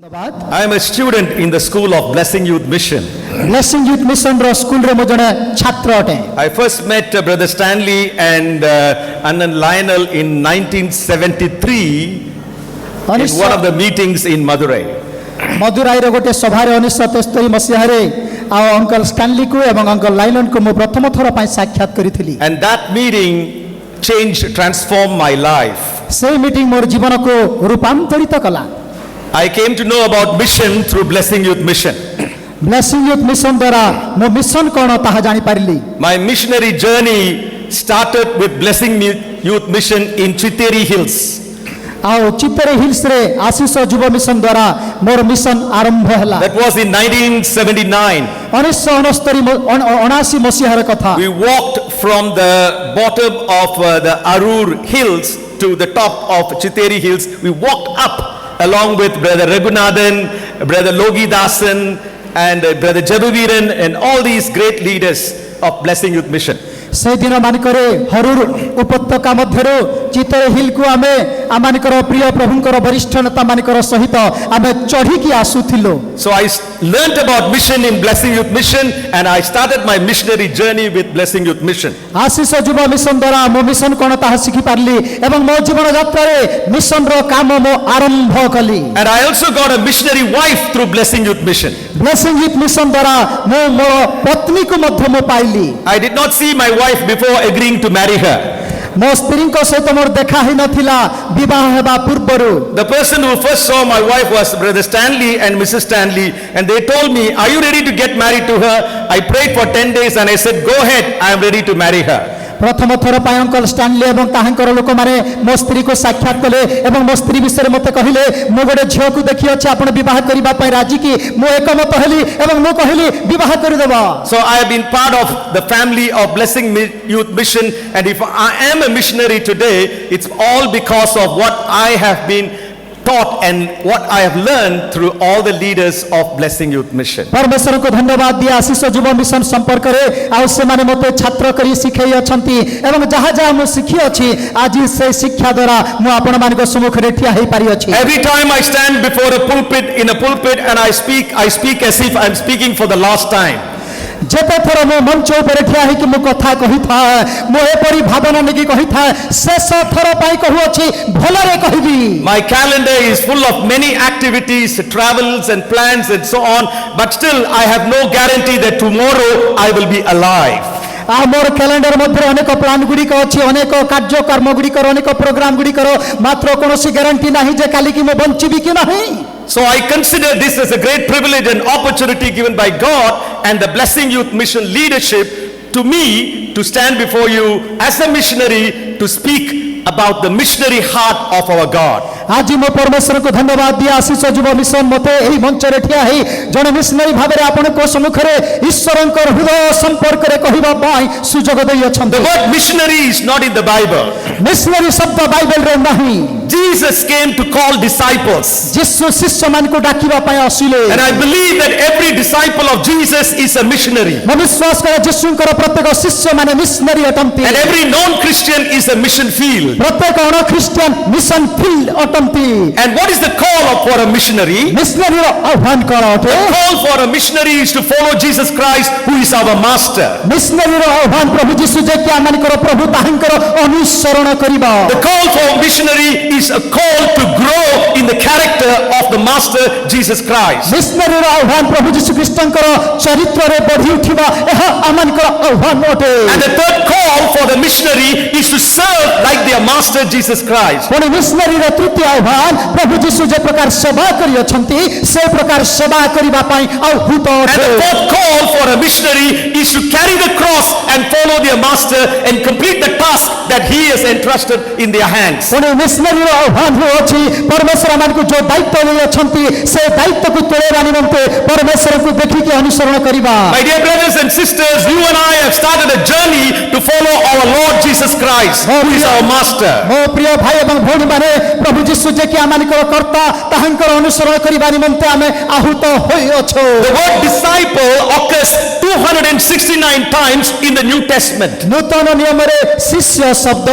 I am a student in the school of Blessing Youth Mission. Blessing Youth Mission ro school re mo jane chhatra ate. I first met Brother Stanley and Annan Lionel in 1973 in one of the meetings in Madurai. Madurai ro gote sabha re 1973 masiha re a uncle Stanley ko ebang uncle Lionel ko mo pratham thora pai sakhyat karithili. And that meeting transformed my life. Sei meeting mor jiban ko rupantarita kala. I came to know about mission through Blessing Youth Mission. Blessing Youth Mission द्वारा mo mission कोन ताहा जानि पारिली. My missionary journey started with Blessing Youth Mission in Chiteri Hills. आओ चित्तरे hills रे आशीष जुब mission द्वारा मोर mission आरंभ हला. That was in 1979. 1979 मसीहार कथा. We walked from the bottom of the Arur Hills to the top of Chiteri Hills. We walked up along with Brother Raghunathan, Brother Logi Dasan, and Brother Jaduviran, and all these great leaders of Blessing Youth Mission. से दिन मानिकरे हरुर उपत्यका मध्यरो चित्तरे हिल को आमे आमानिकर प्रिय प्रभुंकर वरिष्ठ नेता मानिकर सहित आमे चढ़ी की आसुथिलो. So I learned about mission in Blessing Youth Mission, and I started my missionary journey with Blessing Youth Mission. आशीष जुब मिशन द्वारा मो मिशन कोन ताहा सिखि पारली एवं मो जीवन यात्रा रे मिशन रो काम मो आरंभ कली. And I also got a missionary wife through Blessing Youth Mission. Blessing youth mission द्वारा मो मोर पत्नी को मध्य मो पाइली. I did not see my wife before agreeing to marry her. मो स्त्री को सहित मोर देखा ही नथिला विवाह हेबा पूर्वरु. The person who first saw my wife was Brother Stanley and Mrs. Stanley, and they told me, "Are you ready to get married to her?" I prayed for 10 days and I said, "Go ahead, I am ready to marry her." प्रथम थर पाय uncle Stanley एवं ताहांकर लोक माने मो स्त्री को साक्षात कले एवं मो स्त्री विषय मते कहिले मो गोटे झियो को देखि अछि आपण विवाह करिबा पय राजी की मो एकमत हली एवं मो कहिली विवाह करि देबा. So I have been part of the family of Blessing Youth Mission, and if I am a missionary today, it's all because of what I have been taught and what I have learned through all the leaders of Blessing Youth Mission. परमेश्वर को धन्यवाद दिया आशीष जुब mission संपर्क रे आ से माने मते छात्र करी सिखै अछंती एवं जहा जहा मो सिखि अछि आज से शिक्षा द्वारा मो आपण मान को सम्मुख रे ठिया हे पारि अछि. Every time I stand before a pulpit and I speak as if I am speaking for the last time. जेते थर मो मंच ऊपर ठिया हे कि मो कथा कहि था मो एपरि भावना नेकी कहि था शेष थर पाई कहू अछि भलरे कहिबी. My calendar is full of many activities, travels and plans and so on, but still I have no guarantee that tomorrow I will be alive. आ मोर कैलेंडर मध्ये अनेक प्लान गुडी को अछि अनेक कार्यक्रम गुडी कर अनेक प्रोग्राम गुडी कर मात्र कोनोसी गारंटी नाही जे काली कि मो बंचिबी कि नाही. So I consider this as a great privilege and opportunity given by God and the Blessing Youth Mission leadership to me to stand before you as a missionary to speak about the missionary heart of our God. आज मो परमेश्वर को धन्यवाद दिया आशीष जुब mission मते एही मंच रे ठिया हे जने मिशनरी भाबे रे आपण को सम्मुख रे ईश्वरंकर हृदय संपर्क रे कहिबा पाई सुजोग देई अछन. The word missionary is not in the Bible. Missionary शब्द बाइबल रे नाही. Jesus came to call disciples. यीशु शिष्य मान को डाकिबा पाई आसीले. And I believe that every disciple of Jesus is a missionary. मो विश्वास करे यीशुंकर प्रत्येक शिष्य माने मिशनरी अटंती. And every non-Christian is a mission field. प्रत्येक अन क्रिश्चियन मिशन फील्ड अटंती. And what is the call for a missionary? Missionary आह्वान करते. The call for a missionary is to follow Jesus Christ, who is our master. Missionary आह्वान प्रभु यीशु जे कि आमानकर प्रभु ताहंकर अनुसरण करिबा. The call for a missionary is a call to grow in the character of the master Jesus Christ. Missionary आह्वान प्रभु यीशु ख्रीष्टंकर चरित्र रे बढ़ी उठिबा एहा आमानकर आह्वान अटे. And the third call for the missionary is to serve like their master Jesus Christ. पुणी missionary रे तृतीय आह्वान प्रभु यीशु जे प्रकार सेवा करि अछंती से प्रकार सेवा करिबा पई आहुत And अटे. the fourth call for a missionary is to carry the cross and follow their master and complete the task that he has entrusted in their hands. पुणी मिशनरी रो आह्वान हो अछि परमेश्वर मान को जो दायित्व ले अछंती से दायित्व को तोड़ेबा निमंते परमेश्वर को देखि के अनुसरण करिबा. My dear brothers and sisters, you and I have started a journey to follow our Lord Jesus Christ, who is our master. मो प्रिय भाई एवं भौणी माने प्रभु यीशु जे कि आमानकर कर्ता ताहंकर अनुसरण करिबा निमंते आमे आहुत होई अछो. The word disciple occurs 2 269 times in the New Testament. ନୂତନ ନିୟମରେ ଶିଷ୍ୟ ଶବ୍ଦ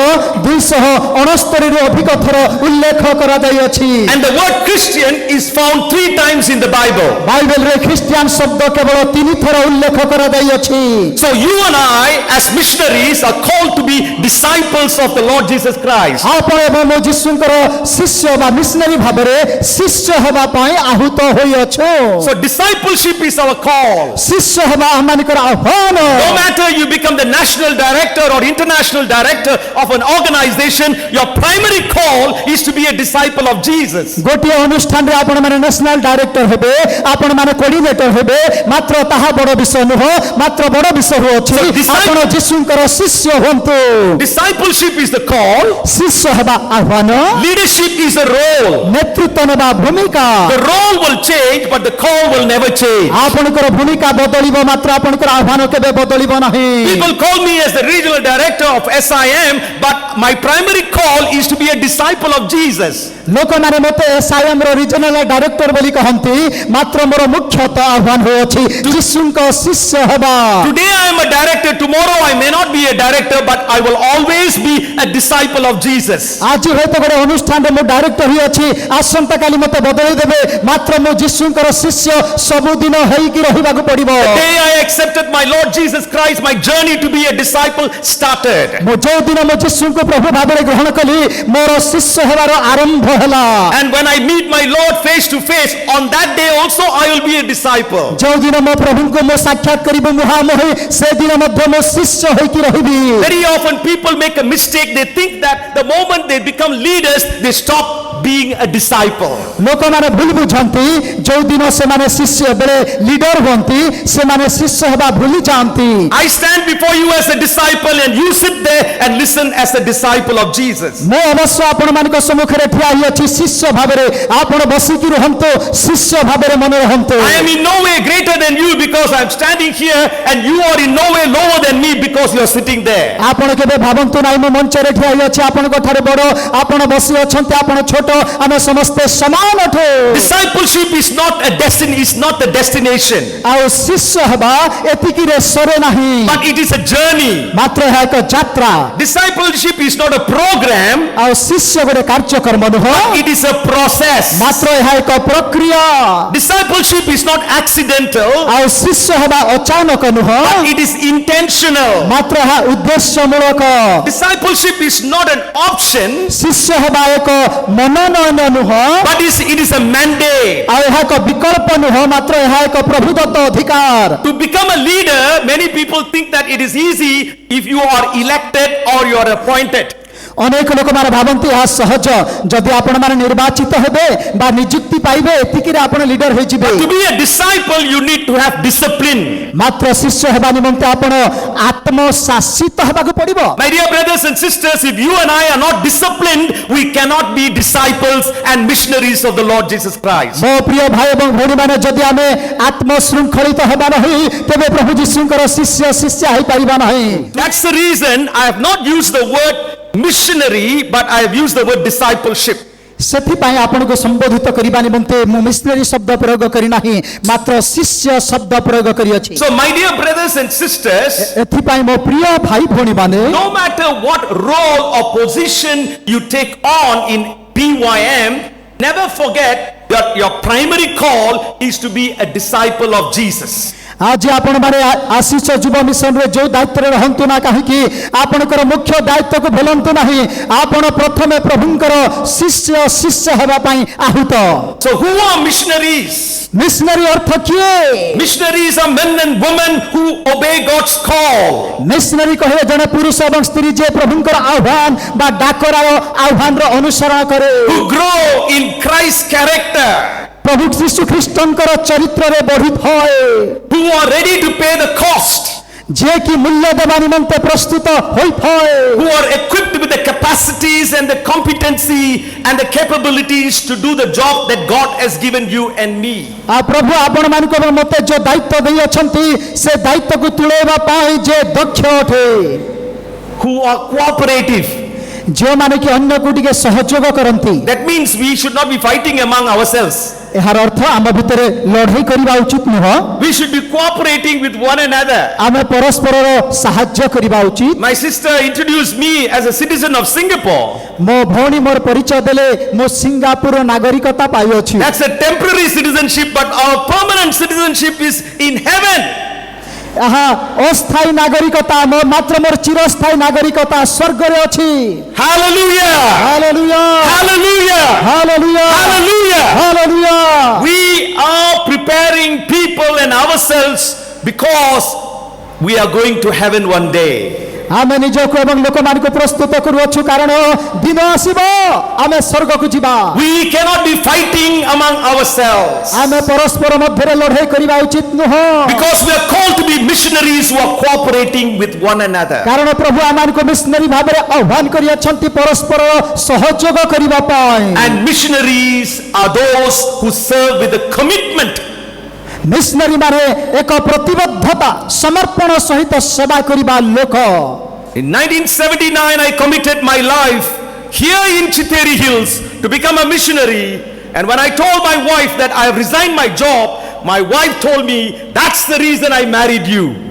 269 ରୁ ଅଧିକ ଥର ଉଲ୍ଲେଖ କରାଯାଇଅଛି। And the word Christian is found 3 times in the Bible. ବାଇବେଲରେ ଖ୍ରୀଷ୍ଟିଆନ ଶବ୍ଦ କେବଳ 3 ଥର ଉଲ୍ଲେଖ କରାଯାଇଅଛି। So you and I as missionaries are called to be disciples of the Lord Jesus Christ. ଆପଣ ଏବଂ ମୋ ଯୀଶୁଙ୍କର ଶିଷ୍ୟ ବା ମିଶନାରୀ ଭାବରେ ଶିଷ୍ୟ ହେବା ପାଇଁ ଆହୁତ ହୋଇଅଛୁ। So discipleship is our call. ଶିଷ୍ୟ ହେବା ଆମମାନଙ୍କର ଆହ୍ୱାନ। No matter you become the national director or international director of an organization, your primary call is to be a disciple of Jesus. ଗୋଟିଏ ଅନୁଷ୍ଠାନରେ ଆପଣମାନେ ନ୍ୟାସନାଲ ଡାଇରେକ୍ଟର ହେବେ, ଆପଣମାନେ କୋର୍ଡିନେଟର ହେବେ, ମାତ୍ର ତାହା ବଡ଼ ବିଷୟ ନୁହଁ, ମାତ୍ର ବଡ଼ ବିଷୟ ହେଉଛି ଆପଣ ଯୀଶୁଙ୍କର ଶିଷ୍ୟ ହୁଅନ୍ତୁ। Discipleship is the call. ଶିଷ୍ୟ ହେବା ଆହ୍ୱାନ, Leadership is a role. ନେତୃତ୍ୱ ନେବା ଭୂମିକା। The role will change, but the call will never change. ଆପଣଙ୍କର ଭୂମିକା ବଦଳିବ, ମାତ୍ର ଆପଣଙ୍କର ଆହ୍ୱାନ କେବେ ବଦଳିବ ନାହିଁ। People call me as the regional director of SIM, but my primary call is to be a disciple of Jesus. ଲୋକମାନେ ମୋତେ SIM ର ରିଜନାଲ ଡାଇରେକ୍ଟର ବୋଲି କହନ୍ତି, ମାତ୍ର ମୋର ମୁଖ୍ୟତଃ ଆହ୍ୱାନ ହେଉଛି ଯୀଶୁଙ୍କ ଶିଷ୍ୟ ହେବା। Today I am a director, tomorrow I may not be a director, but I will always be a disciple of Jesus. ଆଜି ହୁଏତ ଗୋଟେ ଅନୁଷ୍ଠାନରେ ମୁଁ ଡାଇରେକ୍ଟର ହିଁ ଅଛି, ଆସନ୍ତାକାଲି ମୋତେ ବଦଳେଇ ଦେବେ, ମାତ୍ର ମୁଁ ଯୀଶୁଙ୍କର ଶିଷ୍ୟ ସବୁଦିନ ହେଇକି ରହିବାକୁ ପଡ଼ିବ। The day I accepted my Lord Jesus Christ, my journey to be a disciple started. ମୁଁ ଯୋଉଦିନ ମୋ ଯୀଶୁଙ୍କୁ ପ୍ରଭୁ ଭାବରେ ଗ୍ରହଣ କଲି, ମୋର ଶିଷ୍ୟ ହେବାର ଆରମ୍ଭ ହେଲା। And when I meet my Lord face to face, on that day also I will be a disciple. ଯୋଉଦିନ ମୋ ପ୍ରଭୁଙ୍କୁ ମୁଁ ସାକ୍ଷାତ କରିବି ମୁହାଁମୁହିଁ, ସେଦିନ ମଧ୍ୟ ମୁଁ ଶିଷ୍ୟ ହେଇକି ରହିବି। Very often people make a mistake. They think that the moment they become leaders, they stop being a disciple. ଲୋକମାନେ ଭୁଲ ବୁଝନ୍ତି, ଯୋଉଦିନ ସେମାନେ ଶିଷ୍ୟ ବେଳେ ଲିଡର ହୁଅନ୍ତି, ସେମାନେ ଶିଷ୍ୟ ହେବା ଭୁଲି ଯାଆନ୍ତି। I stand before you as a disciple and you sit there and listen as a disciple of Jesus. ମୁଁ ଅବଶ୍ୟ ଆପଣମାନଙ୍କ ସମ୍ମୁଖରେ ଠିଆ ହୋଇଅଛି ଶିଷ୍ୟ ଭାବରେ, ଆପଣ ବସିକି ରୁହନ୍ତୁ, ଶିଷ୍ୟ ଭାବରେ ମନେ ରହନ୍ତୁ। I am in no way greater than you because I am standing here, and you are in no way lower than me because you are sitting there. ଆପଣ କେବେ ଭାବନ୍ତୁ ନାହିଁ ମୁଁ ମଞ୍ଚରେ ଠିଆ ହୋଇଅଛି, ଆପଣଙ୍କ ଠାରୁ ବଡ଼, ଆପଣ ବସି ଅଛନ୍ତି, ଆପଣ ଛୋଟ, ଆମେ ସମସ୍ତେ ସମାନ ଅଟୁ। Discipleship is not a destiny, is not the destination, ଆଉ ଶିଷ୍ୟ ହେବା ଏତିକିରେ ସରେ ନାହିଁ, but it is a journey. ମାତ୍ର ଏହା ଏକ ଯାତ୍ରା। Discipleship is not a program, ଆଉ ଶିଷ୍ୟ ଗୋଟେ କାର୍ଯ୍ୟକ୍ରମ ନୁହଁ, it is a process. ମାତ୍ର ଏହା ଏକ ପ୍ରକ୍ରିୟା। Discipleship is not accidental, ଆଉ ଶିଷ୍ୟ ହେବା ଅଚାନକ ନୁହଁ, it is intentional. ମାତ୍ର ଏହା ଉଦ୍ଦେଶ୍ୟମୂଳକ। Discipleship is not an option, ଶିଷ୍ୟ ହେବା ଏକ ମନୋନୟନ ନୁହଁ, but it is a mandate. ଆଉ ଏହା ଏକ ବିକଳ୍ପ ନୁହଁ, ମାତ୍ର ଏହା ଏକ ପ୍ରଭୁଦତ୍ତ ଅଧିକାର। To become a leader, many people think that it is easy if you are elected or you are appointed. ଅନେକ ଲୋକମାନେ ଭାବନ୍ତି ଏହା ସହଜ, ଯଦି ଆପଣମାନେ ନିର୍ବାଚିତ ହେବେ ବା ନିଯୁକ୍ତି ପାଇବେ, ଏତିକିରେ ଆପଣ ଲିଡର ହେଇଯିବେ। To be a disciple, you need to have discipline. ମାତ୍ର ଶିଷ୍ୟ ହେବା ନିମନ୍ତେ ଆପଣ ଆତ୍ମଶାସିତ ହେବାକୁ ପଡ଼ିବ। My dear brothers and sisters, if you and I are not disciplined, we cannot be disciples and missionaries of the Lord Jesus Christ. ମୋ ପ୍ରିୟ ଭାଇ ଏବଂ ଭଉଣୀମାନେ, ଯଦି ଆମେ ଆତ୍ମଶୃଙ୍ଖଳିତ ହେବା ନାହିଁ, ତେବେ ପ୍ରଭୁ ଯୀଶୁଙ୍କର ଶିଷ୍ୟ ହେଇପାରିବା ନାହିଁ। That's the reason I have not used the word missionary, but I have used the word discipleship. ସେଥିପାଇଁ ଆପଣଙ୍କୁ ସମ୍ବୋଧିତ କରିବା ନିମନ୍ତେ ମୁଁ ମିଶନାରୀ ଶବ୍ଦ ପ୍ରୟୋଗ କରିନାହିଁ, ମାତ୍ର ଶିଷ୍ୟ ଶବ୍ଦ ପ୍ରୟୋଗ କରିଅଛି। So my dear brothers and sisters, ଏଥିପାଇଁ ମୋ ପ୍ରିୟ ଭାଇ ଭଉଣୀମାନେ, no matter what role or position you take on in BYM, never forget that your primary call is to be a disciple of Jesus. ଆଜି ଆପଣମାନେ ଆଶିଷ ଯୁବ ମିଶନରେ ଯୋଉ ଦାୟିତ୍ୱରେ ରହନ୍ତୁ ନା କାହିଁକି, ଆପଣଙ୍କର ମୁଖ୍ୟ ଦାୟିତ୍ୱକୁ ଭୁଲନ୍ତୁ ନାହିଁ। ଆପଣ ପ୍ରଥମେ ପ୍ରଭୁଙ୍କର ଶିଷ୍ୟ ହେବା ପାଇଁ ଆହୁତ। So who are missionaries? Missionary ଅର୍ଥ କିଏ? Missionaries are men and women who obey God's call. Missionary କହିଲେ ଜଣେ ପୁରୁଷ ଏବଂ ସ୍ତ୍ରୀ ଯିଏ ପ୍ରଭୁଙ୍କର ଆହ୍ୱାନ ବା ଡାକରାର ଆହ୍ୱାନର ଅନୁସରଣ କରେ, Who grow in Christ's character. ପ୍ରଭୁ ଯୀଶୁ ଖ୍ରୀଷ୍ଟଙ୍କର ଚରିତ୍ରରେ ବଢିଥାଏ, Who are ready to pay the cost. ଯିଏ କି ମୂଲ୍ୟ ଦେବା ନିମନ୍ତେ ପ୍ରସ୍ତୁତ ହୋଇଥାଏ, Who are equipped with the capacities and the competency and the capabilities to do the job that God has given you and me. ଆଉ ପ୍ରଭୁ ଆପଣମାନଙ୍କୁ ଏବଂ ମୋତେ ଯୋଉ ଦାୟିତ୍ୱ ଦେଇଅଛନ୍ତି, ସେ ଦାୟିତ୍ୱକୁ ତୁଳେଇବା ପାଇଁ ଯେ ଦକ୍ଷ ଅଟେ, Who are cooperative. जो माने कि अन्य को टिके सहयोग करंती That means we should not be fighting among ourselves. एहार अर्थ आम भितर लड़ाई करबा उचित नुह We should be cooperating with one another. आमे परस्पर साहाय्य करबा उचित My sister introduced me as a citizen of Singapore. मो भौणी मोर परिचय देले मो सिंगापुर नागरिकता पाई अछि That's a temporary citizenship, but our permanent citizenship is in heaven. आहा अस्थायी नागरिकता मोर मात्र मोर चिरस्थायी नागरिकता स्वर्ग रे अछि Hallelujah! Hallelujah Hallelujah! Hallelujah Hallelujah! Hallelujah We are preparing people and ourselves because we are going to heaven one day. आमे निजको एवं लोक मान को प्रस्तुत करूछु कारण दिन आसीबो आमे स्वर्ग को जिबा We cannot be fighting among ourselves आमे परस्पर मध्य लड़ाई करबा उचित नुह because we are called to be missionaries who are cooperating with one another. कारण प्रभु आमान को मिशनरी भाबरे आह्वान करि अछंती परस्पर सहयोग करबा पाई And missionaries are those who serve with a commitment. Missionary माने एक प्रतिबद्धता समर्पण सहित सेवा करिबा लोक In 1979, I committed my life here in Chiteri Hills to become a missionary. And when I told my wife that I have resigned my job, my wife told me, that's the reason I married you.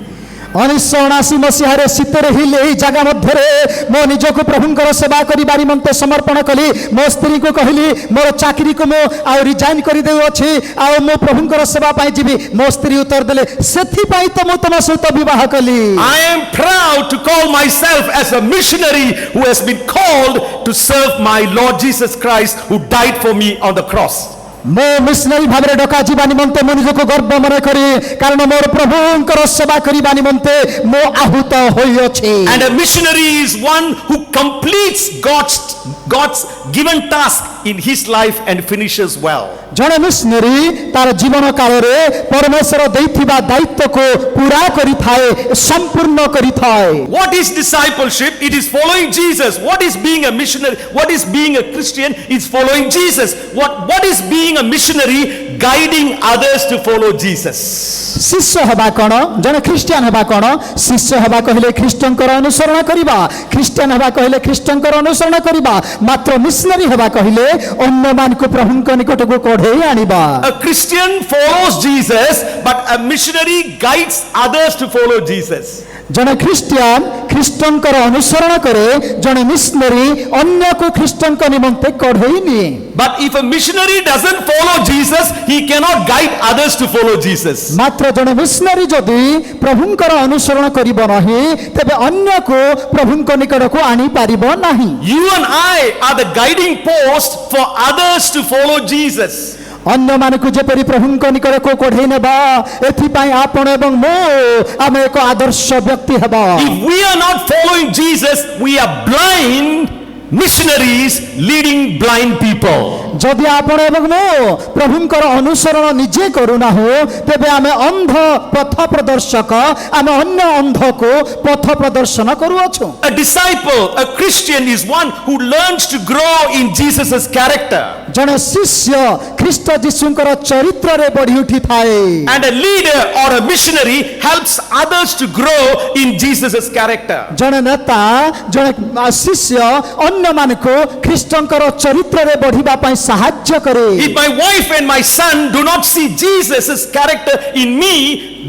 1979 मसीहारे सितरे हिल एही जगह मध्यरे मो निजको प्रभुंकर सेवा करिबा निमंते समर्पण कली मो स्त्री को कहली मोर चाकरी को मो आ रिजाइन करि देउ अछि आ मो प्रभुंकर सेवा पाई जिबी मो स्त्री उत्तर देले सेथि पाई त मो तम सहित विवाह कली I am proud to call myself as a missionary who has been called to serve my Lord Jesus Christ who died for me on the cross. मो मिशनरी भाबरे डका जीवा निमंते मो निजको गर्व मन करी कारण मोर प्रभुंकर सेवा करिबा निमंते मो आहुत होई अछि And a missionary is one who completes God's given task in his life and finishes well. जने मिशनरी तार जीवन काल रे परमेश्वर दैथिबा दायित्व को पूरा करि थाए संपूर्ण करि थाए What is discipleship? It is following Jesus. What is being a missionary? What is being a Christian? It's following Jesus. What is being a missionary? Guiding others to follow Jesus. शिष्य हेबा कोन जने क्रिश्चियन हेबा कोन शिष्य हेबा कहिले ख्रीष्टंकर अनुसरण करिबा Christian हेबा कहिले ख्रीष्टंकर अनुसरण करिबा मात्र मिशनरी हेबा कहिले अन्य मान को प्रभुंक निकट को कोढे आनिबा A Christian follows Jesus, but a missionary guides others to follow Jesus. जने क्रिश्चियन ख्रीष्टंकर अनुसरण करे जने मिशनरी अन्य को ख्रीष्टंक निमंते कोढे नि But if a missionary doesn't follow Jesus, he cannot guide others to follow Jesus. मात्र जने मिशनरी जदि प्रभुंकर अनुसरण करिबो नाही तबे अन्य को प्रभुंक निकट को आनी पारिबो नाही You and I are the guiding post for others to follow Jesus. अन्य मानकु जेपरि प्रभुंक निकट को कोढे नेबा एथि पई आपण एवं मो आमे एक आदर्श व्यक्ति हेबा If we are not following Jesus, we are blind missionaries leading blind people. जदि आपण एवं मो प्रभुंकर अनुसरण निजे करूना हो तेबे आमे अंध पथ प्रदर्शक आमे अन्य अंध को पथ प्रदर्शन करूअछु A disciple, a Christian is one who learns to grow in Jesus's character. जने शिष्य ख्रीष्ट जीशुंकर चरित्र रे बढ़ी उठी थाए And a leader or a missionary helps others to grow in Jesus's character. जने नेता जने शिष्य अन्य मानको ख्रीष्टंकर चरित्र रे बढ़िबा पई सहाय्य करे If my wife and my son do not see Jesus's character in me,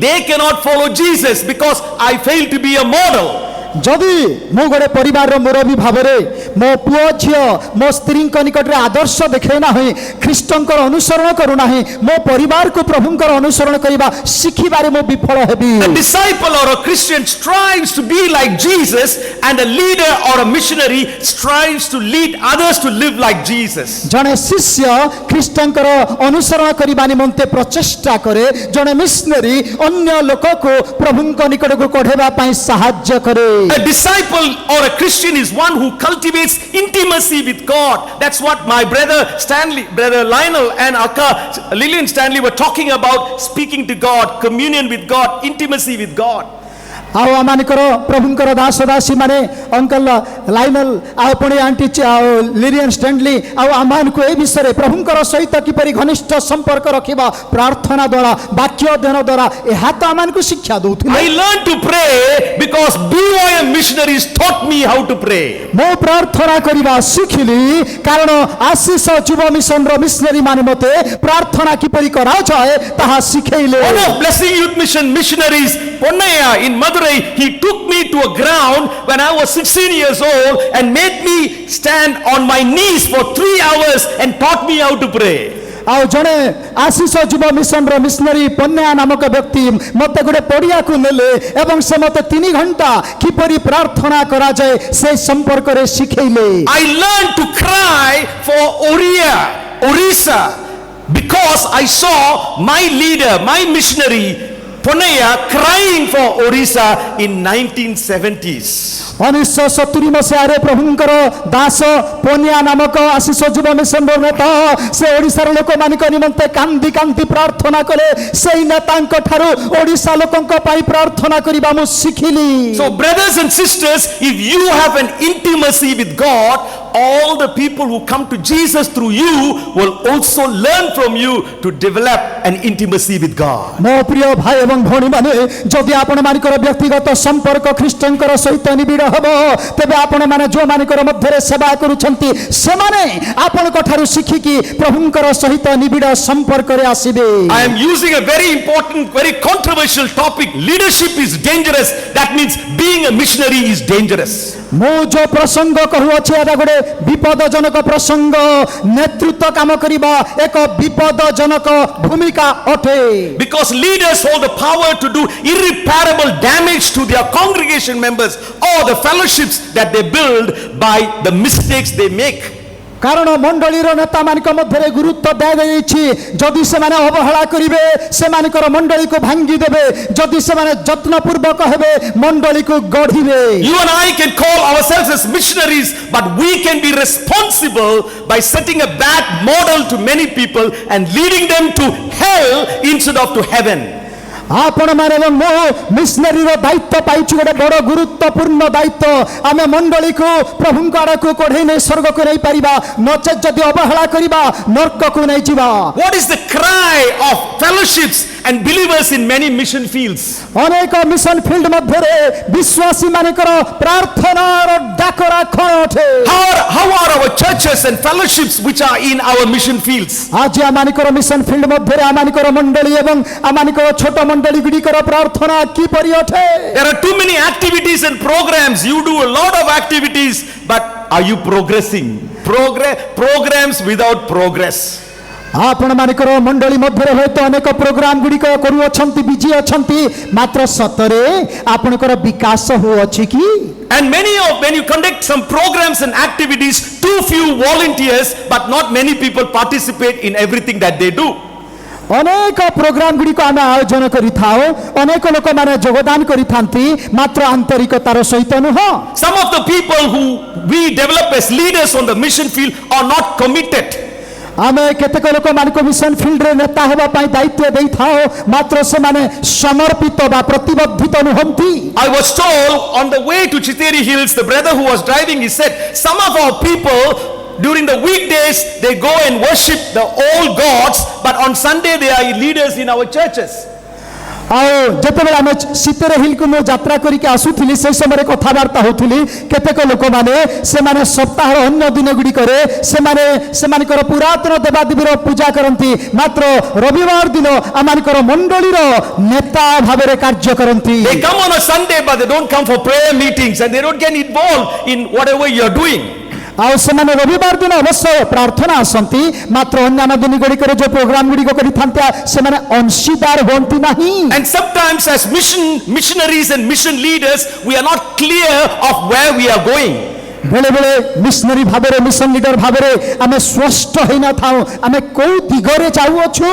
they cannot follow Jesus because I fail to be a model. जदि मो गोटे परिवार रो मुरबी भाबरे मो पुओ झियो मो स्त्री निकट रे आदर्श देखे ना होई ख्रीष्टंकर अनुसरण करू नाही मो परिवार को प्रभुंकर अनुसरण करिबा शिखिबारे मो विफल heavy A disciple or a Christian strives to be like Jesus, and a leader or a missionary strives to lead others to live like Jesus. जने शिष्य ख्रीष्टंकर अनुसरण करिबा निमंते प्रचेष्टा करे जने मिशनरी अन्य लोक को प्रभुंक निकट को कढेबा पई सहाय्य करे A disciple or a Christian is one who cultivates intimacy with God. That's what my brother Lionel and Akka Lillian Stanley were talking about, speaking to God, communion with God, intimacy with God. ଆଉ ଆମମାନଙ୍କର ପ୍ରଭୁଙ୍କର ଦାସ ଦାସୀ ମାନେ uncle ଲାଇନଲ ଆଉ ପୁଣି anti ଲିରିୟନ ଷ୍ଟାଣ୍ଡଲି ଆଉ ଆମମାନଙ୍କୁ ଏ ବିଷୟରେ ପ୍ରଭୁଙ୍କର ସହିତ କିପରି ଘନିଷ୍ଠ ସମ୍ପର୍କ ରଖିବା ପ୍ରାର୍ଥନା ଦ୍ୱାରା ବାକ୍ୟ ଅଧ୍ୟୟନ ଦ୍ୱାରା ଏହା ତ ଆମମାନଙ୍କୁ ଶିକ୍ଷା ଦେଉଥିଲେ। I learned to pray because BYM missionaries taught me how to pray. ମୁଁ ପ୍ରାର୍ଥନା କରିବା ଶିଖିଲି କାରଣ ଆଶିଷ ଯୁବ ମିଶନର ମିଶନାରୀ ମାନେ ମୋତେ ପ୍ରାର୍ଥନା କିପରି କରାଯାଏ ତାହା ଶିଖେଇଲେ। One of Blessing Youth Mission missionaries, Ponnaya in Madurai, he took me to a ground when I was 16 years old and made me stand on my knees for 3 hours and taught me how to pray. ଆଉ ଜଣେ ଆଶିଷ ଯୁବ ମିଶନର missionary ପନ୍ୟା ନାମକ ବ୍ୟକ୍ତି ମୋତେ ଗୋଟେ ପଡ଼ିଆକୁ ନେଲେ ଏବଂ ସେ ମୋତେ 3 ଘଣ୍ଟା କିପରି ପ୍ରାର୍ଥନା କରାଯାଏ ସେ ସମ୍ପର୍କରେ ଶିଖେଇଲେ। I learned to cry for Orissa because I saw my leader, my missionary Ponnaya crying for Orissa in 1970s. 1970 ମସିହାରେ ପ୍ରଭୁଙ୍କର ଦାସ ପୋନିଆ ନାମକ ଆଶିଷ ଯୁବ ମିଶନର ନେତା ସେ ଓଡ଼ିଶାର ଲୋକମାନଙ୍କ ନିମନ୍ତେ କାନ୍ଦି କାନ୍ଦି ପ୍ରାର୍ଥନା କଲେ। ସେଇ ନେତାଙ୍କ ଠାରୁ ଓଡ଼ିଶା ଲୋକଙ୍କ ପାଇଁ ପ୍ରାର୍ଥନା କରିବା ମୁଁ ଶିଖିଲି। So brothers and sisters, if you have an intimacy with God, all the people who come to Jesus through you will also learn from you to develop an intimacy with God. ମୋ ପ୍ରିୟ ଭାଇ ଏବଂ ଭଉଣୀମାନେ ଯଦି ଆପଣମାନଙ୍କର ବ୍ୟକ୍ତିଗତ ସମ୍ପର୍କ ଖ୍ରୀଷ୍ଟଙ୍କର ସହିତ ନିବିଡ଼ ହେବ ତେବେ ଆପଣମାନେ ଯେଉଁମାନଙ୍କର ମଧ୍ୟରେ ସେବା କରୁଛନ୍ତି ସେମାନେ ଆପଣଙ୍କ ଠାରୁ ଶିଖିକି ପ୍ରଭୁଙ୍କର ସହିତ ନିବିଡ଼ ସମ୍ପର୍କରେ ଆସିବେ। I am using a very important, very controversial topic. Leadership is dangerous. That means being a missionary is dangerous. ମୁଁ ଯୋଉ ପ୍ରସଙ୍ଗ କହୁଅଛି ଏଟା ଗୋଟେ ବିପଦଜନକ ପ୍ରସଙ୍ଗ। ନେତୃତ୍ୱ କାମ କରିବା ଏକ ବିପଦଜନକ ଭୂମିକା ଅଟେ। Because leaders hold the power to do irreparable damage to their congregation members or the fellowships that they build by the mistakes they make. କାରଣ ମଣ୍ଡଳୀର ନେତାମାନଙ୍କ ମଧ୍ୟରେ ଗୁରୁତ୍ୱ ଦିଆଯାଇଛି ଯଦି ସେମାନେ ଅବହେଳା କରିବେ ସେମାନଙ୍କର ମଣ୍ଡଳୀକୁ ଭାଙ୍ଗି ଦେବେ, ଯଦି ସେମାନେ ଯତ୍ନପୂର୍ବକ ହେବେ ମଣ୍ଡଳୀକୁ ଗଢ଼ିବେ। You and I can call ourselves as missionaries, but we can be responsible by setting a bad model to many people and leading them to hell instead of to heaven. ଆପଣମାନେ ଏବଂ ମୁଁ ମିଶନାରୀର ଦାୟିତ୍ୱ ପାଇଛୁ ଗୋଟେ ବଡ଼ ଗୁରୁତ୍ୱପୂର୍ଣ୍ଣ ଦାୟିତ୍ୱ। ଆମେ ମଣ୍ଡଳୀକୁ ପ୍ରଭୁଙ୍କ ଆଡ଼କୁ କଢ଼େଇ ନେଇ ସ୍ୱର୍ଗକୁ ନେଇପାରିବା, ନଚେତ୍ ଯଦି ଅବହେଳା କରିବା ନର୍କକୁ ନେଇଯିବା। What is the cry of fellowships and believers in many mission fields? ଅନେକ ମିଶନ ଫିଲ୍ଡ ମଧ୍ୟରେ ବିଶ୍ୱାସୀ ମାନଙ୍କର ପ୍ରାର୍ଥନାର ଡାକରା କ'ଣ ଅଟେ? How are our churches and fellowships which are in our mission fields? ଆଜି ଆମମାନଙ୍କର ମିଶନ ଫିଲ୍ଡ ମଧ୍ୟରେ ଆମମାନଙ୍କର ମଣ୍ଡଳୀ ଏବଂ ଆମମାନଙ୍କର ଛୋଟ ମଣ୍ଡଳୀ ଗୁଡ଼ିକର ପ୍ରାର୍ଥନା କିପରି ଅଟେ? There are too many activities and programs. You do a lot of activities, but are you progressing? Programs without progress. ଆପଣମାନଙ୍କର ମଣ୍ଡଳୀ ମଧ୍ୟରେ ହୁଏତ ଅନେକ ପ୍ରୋଗ୍ରାମ ଗୁଡ଼ିକ କରୁଅଛନ୍ତି, ବିଜି ଅଛନ୍ତି, ମାତ୍ର ସତରେ ଆପଣଙ୍କର ବିକାଶ ହେଉଅଛି କି? And when you conduct some programs and activities, too few volunteers, but not many people participate in everything that they do. ଅନେକ ପ୍ରୋଗ୍ରାମ ଗୁଡ଼ିକ ଆମେ ଆୟୋଜନ କରିଥାଉ, ଅନେକ ଲୋକମାନେ ଯୋଗଦାନ କରିଥାନ୍ତି, ମାତ୍ର ଆନ୍ତରିକତାର ସହିତ ନୁହଁ। Some of the people who we develop as leaders on the mission field are not committed. ଆମେ କେତେକ ଲୋକମାନଙ୍କୁ ମିଶନ ଫିଲ୍ଡରେ ନେତା ହେବା ପାଇଁ ଦାୟିତ୍ୱ ଦେଇଥାଉ, ମାତ୍ର ସେମାନେ ସମର୍ପିତ ବା ପ୍ରତିବଦ୍ଧିତ ନୁହନ୍ତି। I was told on the way to Chiteri Hills, the brother who was driving, he said, some of our people during the weekdays they go and worship the old gods, but on Sunday they are leaders in our churches. ଆଉ ଯେତେବେଳେ ଆମେ ସିତେର ହିଲକୁ ମୁଁ ଯାତ୍ରା କରିକି ଆସୁଥିଲି ସେ ସମୟରେ କଥାବାର୍ତ୍ତା ହେଉଥିଲି, କେତେକ ଲୋକମାନେ ସେମାନେ ସପ୍ତାହର ଅନ୍ୟ ଦିନ ଗୁଡ଼ିକରେ ସେମାନଙ୍କର ପୁରାତନ ଦେବାଦେବୀର ପୂଜା କରନ୍ତି, ମାତ୍ର ରବିବାର ଦିନ ଆମମାନଙ୍କର ମଣ୍ଡଳୀର ନେତା ଭାବରେ କାର୍ଯ୍ୟ କରନ୍ତି। They come on a Sunday but they don't come for prayer meetings and they don't get involved in whatever you are doing. ଆଉ ସେମାନେ ରବିବାର ଦିନ ଅବଶ୍ୟ ପ୍ରାର୍ଥନା ଆସନ୍ତି, ମାତ୍ର ଅନ୍ୟାନ୍ୟ ଦିନ ଗୁଡ଼ିକରେ ଯୋଉ ପ୍ରୋଗ୍ରାମ ଗୁଡ଼ିକ କରିଥାନ୍ତି ସେମାନେ ଅଂଶୀଦାର ହୁଅନ୍ତି ନାହିଁ। And sometimes as missionaries and mission leaders we are not clear of where we are going. ବେଳେ ବେଳେ ମିଶନାରୀ ଭାବରେ ମିଶନ ଲିଡର ଭାବରେ ଆମେ ସ୍ପଷ୍ଟ ହେଇନଥାଉ ଆମେ କୋଉ ଦିଗରେ ଯାଉଅଛୁ।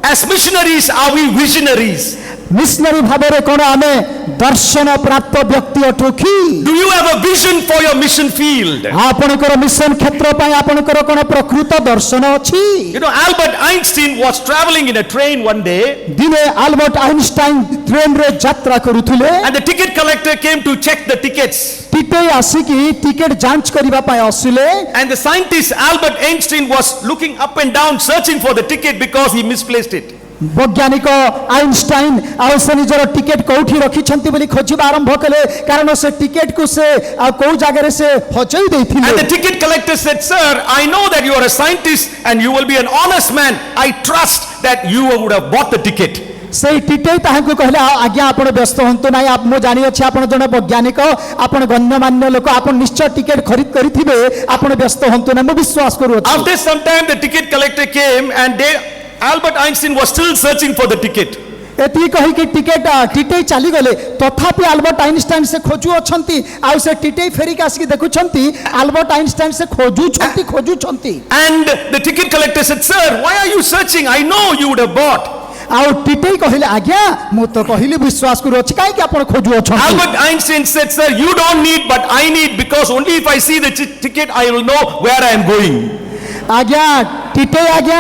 As missionaries are we visionaries? Missionary ଭାବରେ କ'ଣ ଆମେ ଦର୍ଶନ ପ୍ରାପ୍ତ ବ୍ୟକ୍ତି ଅଟୁ କି? Do you have a vision for your mission field? ଆପଣଙ୍କର ମିଶନ କ୍ଷେତ୍ର ପାଇଁ ଆପଣଙ୍କର କ'ଣ ପ୍ରକୃତ ଦର୍ଶନ ଅଛି? You know, Albert Einstein was traveling in a train one day, ଦିନେ ଆଲବର୍ଟ ଆଇନଷ୍ଟାଇନ ଟ୍ରେନରେ ଯାତ୍ରା କରୁଥିଲେ। and the ticket collector came to check the tickets. ଟିକେଇ ଆସିକି ଟିକେଟ ଯାଞ୍ଚ କରିବା ପାଇଁ ଆସିଲେ। And the scientist Albert Einstein was looking up and down searching for the ticket because he misplaced it. ବୈଜ୍ଞାନିକ ଆଇନଷ୍ଟାଇନ ଆଉ ସେ ନିଜର ଟିକେଟ କୋଉଠି ରଖିଛନ୍ତି ବୋଲି ଖୋଜିବା ଆରମ୍ଭ କଲେ, କାରଣ ସେ ଟିକେଟକୁ ସେ ଆଉ କୋଉ ଜାଗାରେ ସେ ହଜେଇ ଦେଇଥିଲେ। And the ticket collector said, "Sir, I know that you are a scientist and you will be an honest man. I trust that you would have bought the ticket." ସେଇ ଟିକେଇ ତାହାଙ୍କୁ କହିଲେ, ଆଜ୍ଞା ଆପଣ ବ୍ୟସ୍ତ ହୁଅନ୍ତୁ ନାହିଁ, ମୁଁ ଜାଣିଅଛି ଆପଣ ଜଣେ ବୈଜ୍ଞାନିକ, ଆପଣ ଗଣ୍ୟମାନ୍ୟ ଲୋକ, ଆପଣ ନିଶ୍ଚୟ ଟିକେଟ ଖରିଦ କରିଥିବେ, ଆପଣ ବ୍ୟସ୍ତ ହୁଅନ୍ତୁ ନାହିଁ, ମୁଁ ବିଶ୍ୱାସ କରୁଅଛି। After some time the ticket collector came and Albert Einstein was still searching for the ticket. ଏତିକି କହିକି ଟିକେଇ ଚାଲିଗଲେ, ତଥାପି ଆଲବର୍ଟ ଆଇନଷ୍ଟାଇନ ସେ ଖୋଜୁଅଛନ୍ତି, ଆଉ ସେ ଟିକେଇ ଫେରିକି ଆସିକି ଦେଖୁଛନ୍ତି ଆଲବର୍ଟ ଆଇନଷ୍ଟାଇନ ସେ ଖୋଜୁଛନ୍ତି। And the ticket collector said, "Sir, why are you searching? I know you would have bought." ଆଉ ଟିକେଇ କହିଲେ, ଆଜ୍ଞା ମୁଁ ତ କହିଲି ବିଶ୍ୱାସ କରୁଅଛି, କାହିଁକି ଆପଣ ଖୋଜୁଅଛନ୍ତି? Albert Einstein said, "Sir, you don't need but I need, because only if I see the ticket I will know where I am going." ଆଜ୍ଞା ଟିକେଇ ଆଜ୍ଞା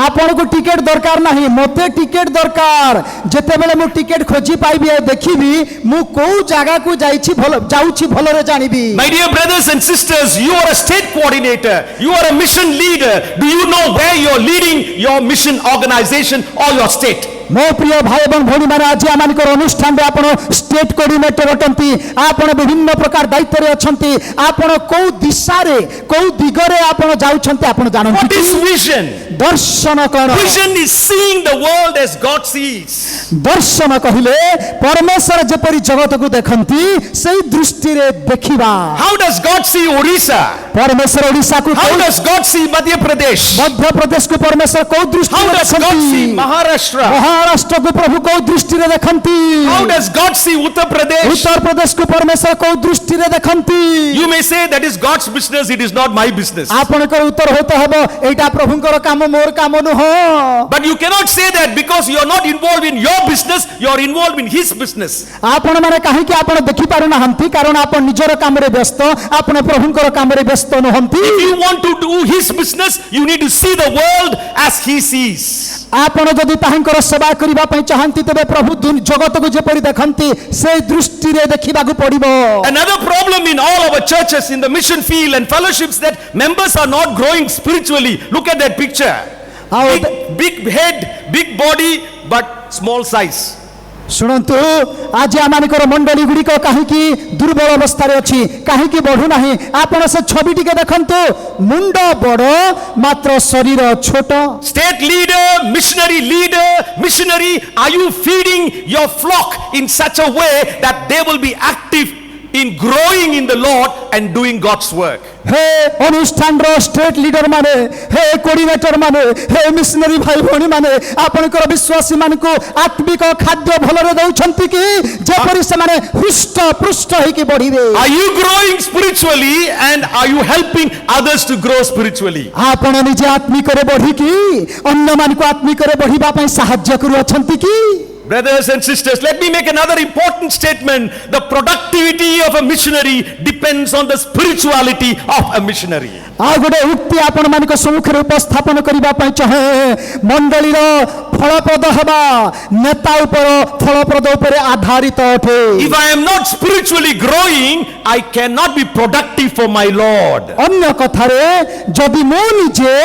ଆପଣଙ୍କୁ ଟିକେଟ ଦରକାର ନାହିଁ, ମୋତେ ଟିକେଟ ଦରକାର। ଯେତେବେଳେ ମୁଁ ଟିକେଟ ଖୋଜି ପାଇବି ଆଉ ଦେଖିବି ମୁଁ କୋଉ ଜାଗାକୁ ଯାଉଛି ଭଲରେ ଜାଣିବି। My dear brothers and sisters, you are a state coordinator, you are a mission leader. Do you know where you are leading your mission organization or your state? ମୋ ପ୍ରିୟ ଭାଇ ଏବଂ ଭଉଣୀ ମାନେ, ଆଜି ଆମମାନଙ୍କର ଅନୁଷ୍ଠାନରେ ଆପଣ ଷ୍ଟେଟ୍ କୋଅର୍ଡିନେଟର ଅଟନ୍ତି, ଆପଣ ବିଭିନ୍ନ ପ୍ରକାର ଦାୟିତ୍ୱରେ ଅଛନ୍ତି, ଆପଣ କୋଉ ଦିଶାରେ କୋଉ ଦିଗରେ ଆପଣ ଯାଉଛନ୍ତି ଆପଣ What ଜାଣନ୍ତି? is vision? ଦର୍ଶନ କ'ଣ? Vision is seeing the world as God sees. ଦର୍ଶନ କହିଲେ ପରମେଶ୍ୱର ଯେପରି ଜଗତକୁ ଦେଖନ୍ତି ସେଇ ଦୃଷ୍ଟିରେ ଦେଖିବା। How does God see Orissa? ପରମେଶ୍ୱର ଓଡ଼ିଶାକୁ How does God see Madhya Pradesh? ମଧ୍ୟପ୍ରଦେଶକୁ ପରମେଶ୍ୱର କୋଉ How ଦୃଷ୍ଟିରେ does God ଦେଖନ୍ତି? see Maharashtra? ମହାରାଷ୍ଟ୍ରକୁ ପ୍ରଭୁ କୋଉ ଦୃଷ୍ଟିରେ ଦେଖନ୍ତି? How does God see Uttar Pradesh? ଉତ୍ତର ପ୍ରଦେଶକୁ ପରମେଶ୍ୱର କୋଉ ଦୃଷ୍ଟିରେ ଦେଖନ୍ତି? You may say that is God's business, it is not my business. ଆପଣଙ୍କର ଉତ୍ତର ହତ ହେବ ଏଇଟା ପ୍ରଭୁଙ୍କର କାମ, ମୋର କାମ ନୁହଁ। But you cannot say that because you are not involved in your business, you are involved in His business. ଆପଣମାନେ କାହିଁକି ଆପଣ ଦେଖିପାରୁନାହାନ୍ତି? କାରଣ ଆପଣ ନିଜର କାମରେ ବ୍ୟସ୍ତ, ଆପଣ ପ୍ରଭୁଙ୍କର କାମରେ ବ୍ୟସ୍ତ ନୁହନ୍ତି। If you want to do His business, you need to see the world as He sees. ଆପଣ ଯଦି ତାହାଙ୍କର ସେବା କରିବା ପାଇଁ ଚାହାନ୍ତି ତେବେ ପ୍ରଭୁ ଜଗତକୁ ଯେପରି ଦେଖନ୍ତି ସେଇ ଦୃଷ୍ଟିରେ ଦେଖିବାକୁ ପଡ଼ିବ। Another problem in all our churches, in the mission field and fellowships, that members are not growing spiritually. Look at that picture. Big head, big body, but small size. ଶୁଣନ୍ତୁ, ଆଜି ଆମମାନଙ୍କର ମଣ୍ଡଳୀ ଗୁଡ଼ିକ କାହିଁକି ଦୁର୍ବଳ ଅବସ୍ଥାରେ ଅଛି, କାହିଁକି ବଢୁନାହିଁ? ଆପଣ ସେ ଛବି ଟିକେ ଦେଖନ୍ତୁ, ମୁଣ୍ଡ ବଡ଼ ମାତ୍ର ଶରୀର ଛୋଟ। State leader, missionary, are you feeding your flock in such a way that they will be active in growing in the Lord and doing God's work? हे ଅନୁଷ୍ଠାନର ଷ୍ଟେଟ୍ ଲିଡର ମାନେ, हे କୋଅର୍ଡିନେଟର ମାନେ, हे ମିଶନାରୀ ଭାଇ ଭଉଣୀ ମାନେ, ଆପଣଙ୍କର ବିଶ୍ୱାସୀ ମାନଙ୍କୁ ଆତ୍ମିକ ଖାଦ୍ୟ ଭଲରେ ଦଉଛନ୍ତି କି ଯେପରି ସେମାନେ ହୃଷ୍ଟ ପୃଷ୍ଟ ହେଇକି ବଢିବେ? Are you growing spiritually and are you helping others to grow spiritually? ଆପଣ ନିଜେ ଆତ୍ମିକରେ ବଢିକି ଅନ୍ୟମାନଙ୍କୁ ଆତ୍ମିକରେ ବଢିବା ପାଇଁ ସାହାଯ୍ୟ କରୁଅଛନ୍ତି କି? Brothers and sisters, let me make another important statement. The productivity of a missionary depends on the spirituality of a missionary. ଆଉ ଗୋଟେ ଉକ୍ତି ଆପଣ ମାନଙ୍କ ସମ୍ମୁଖରେ ଉପସ୍ଥାପନ କରିବା ପାଇଁ ଚାହେଁ, ମଣ୍ଡଳୀର ଫଳପ୍ରଦ ହେବା ନେତା ଫଳପ୍ରଦ ଉପରେ ଆଧାରିତ ଅଟେ। If I am not spiritually growing, I cannot be productive for my Lord. ଅନ୍ୟ କଥାରେ ଯଦି ମୁଁ ନିଜେ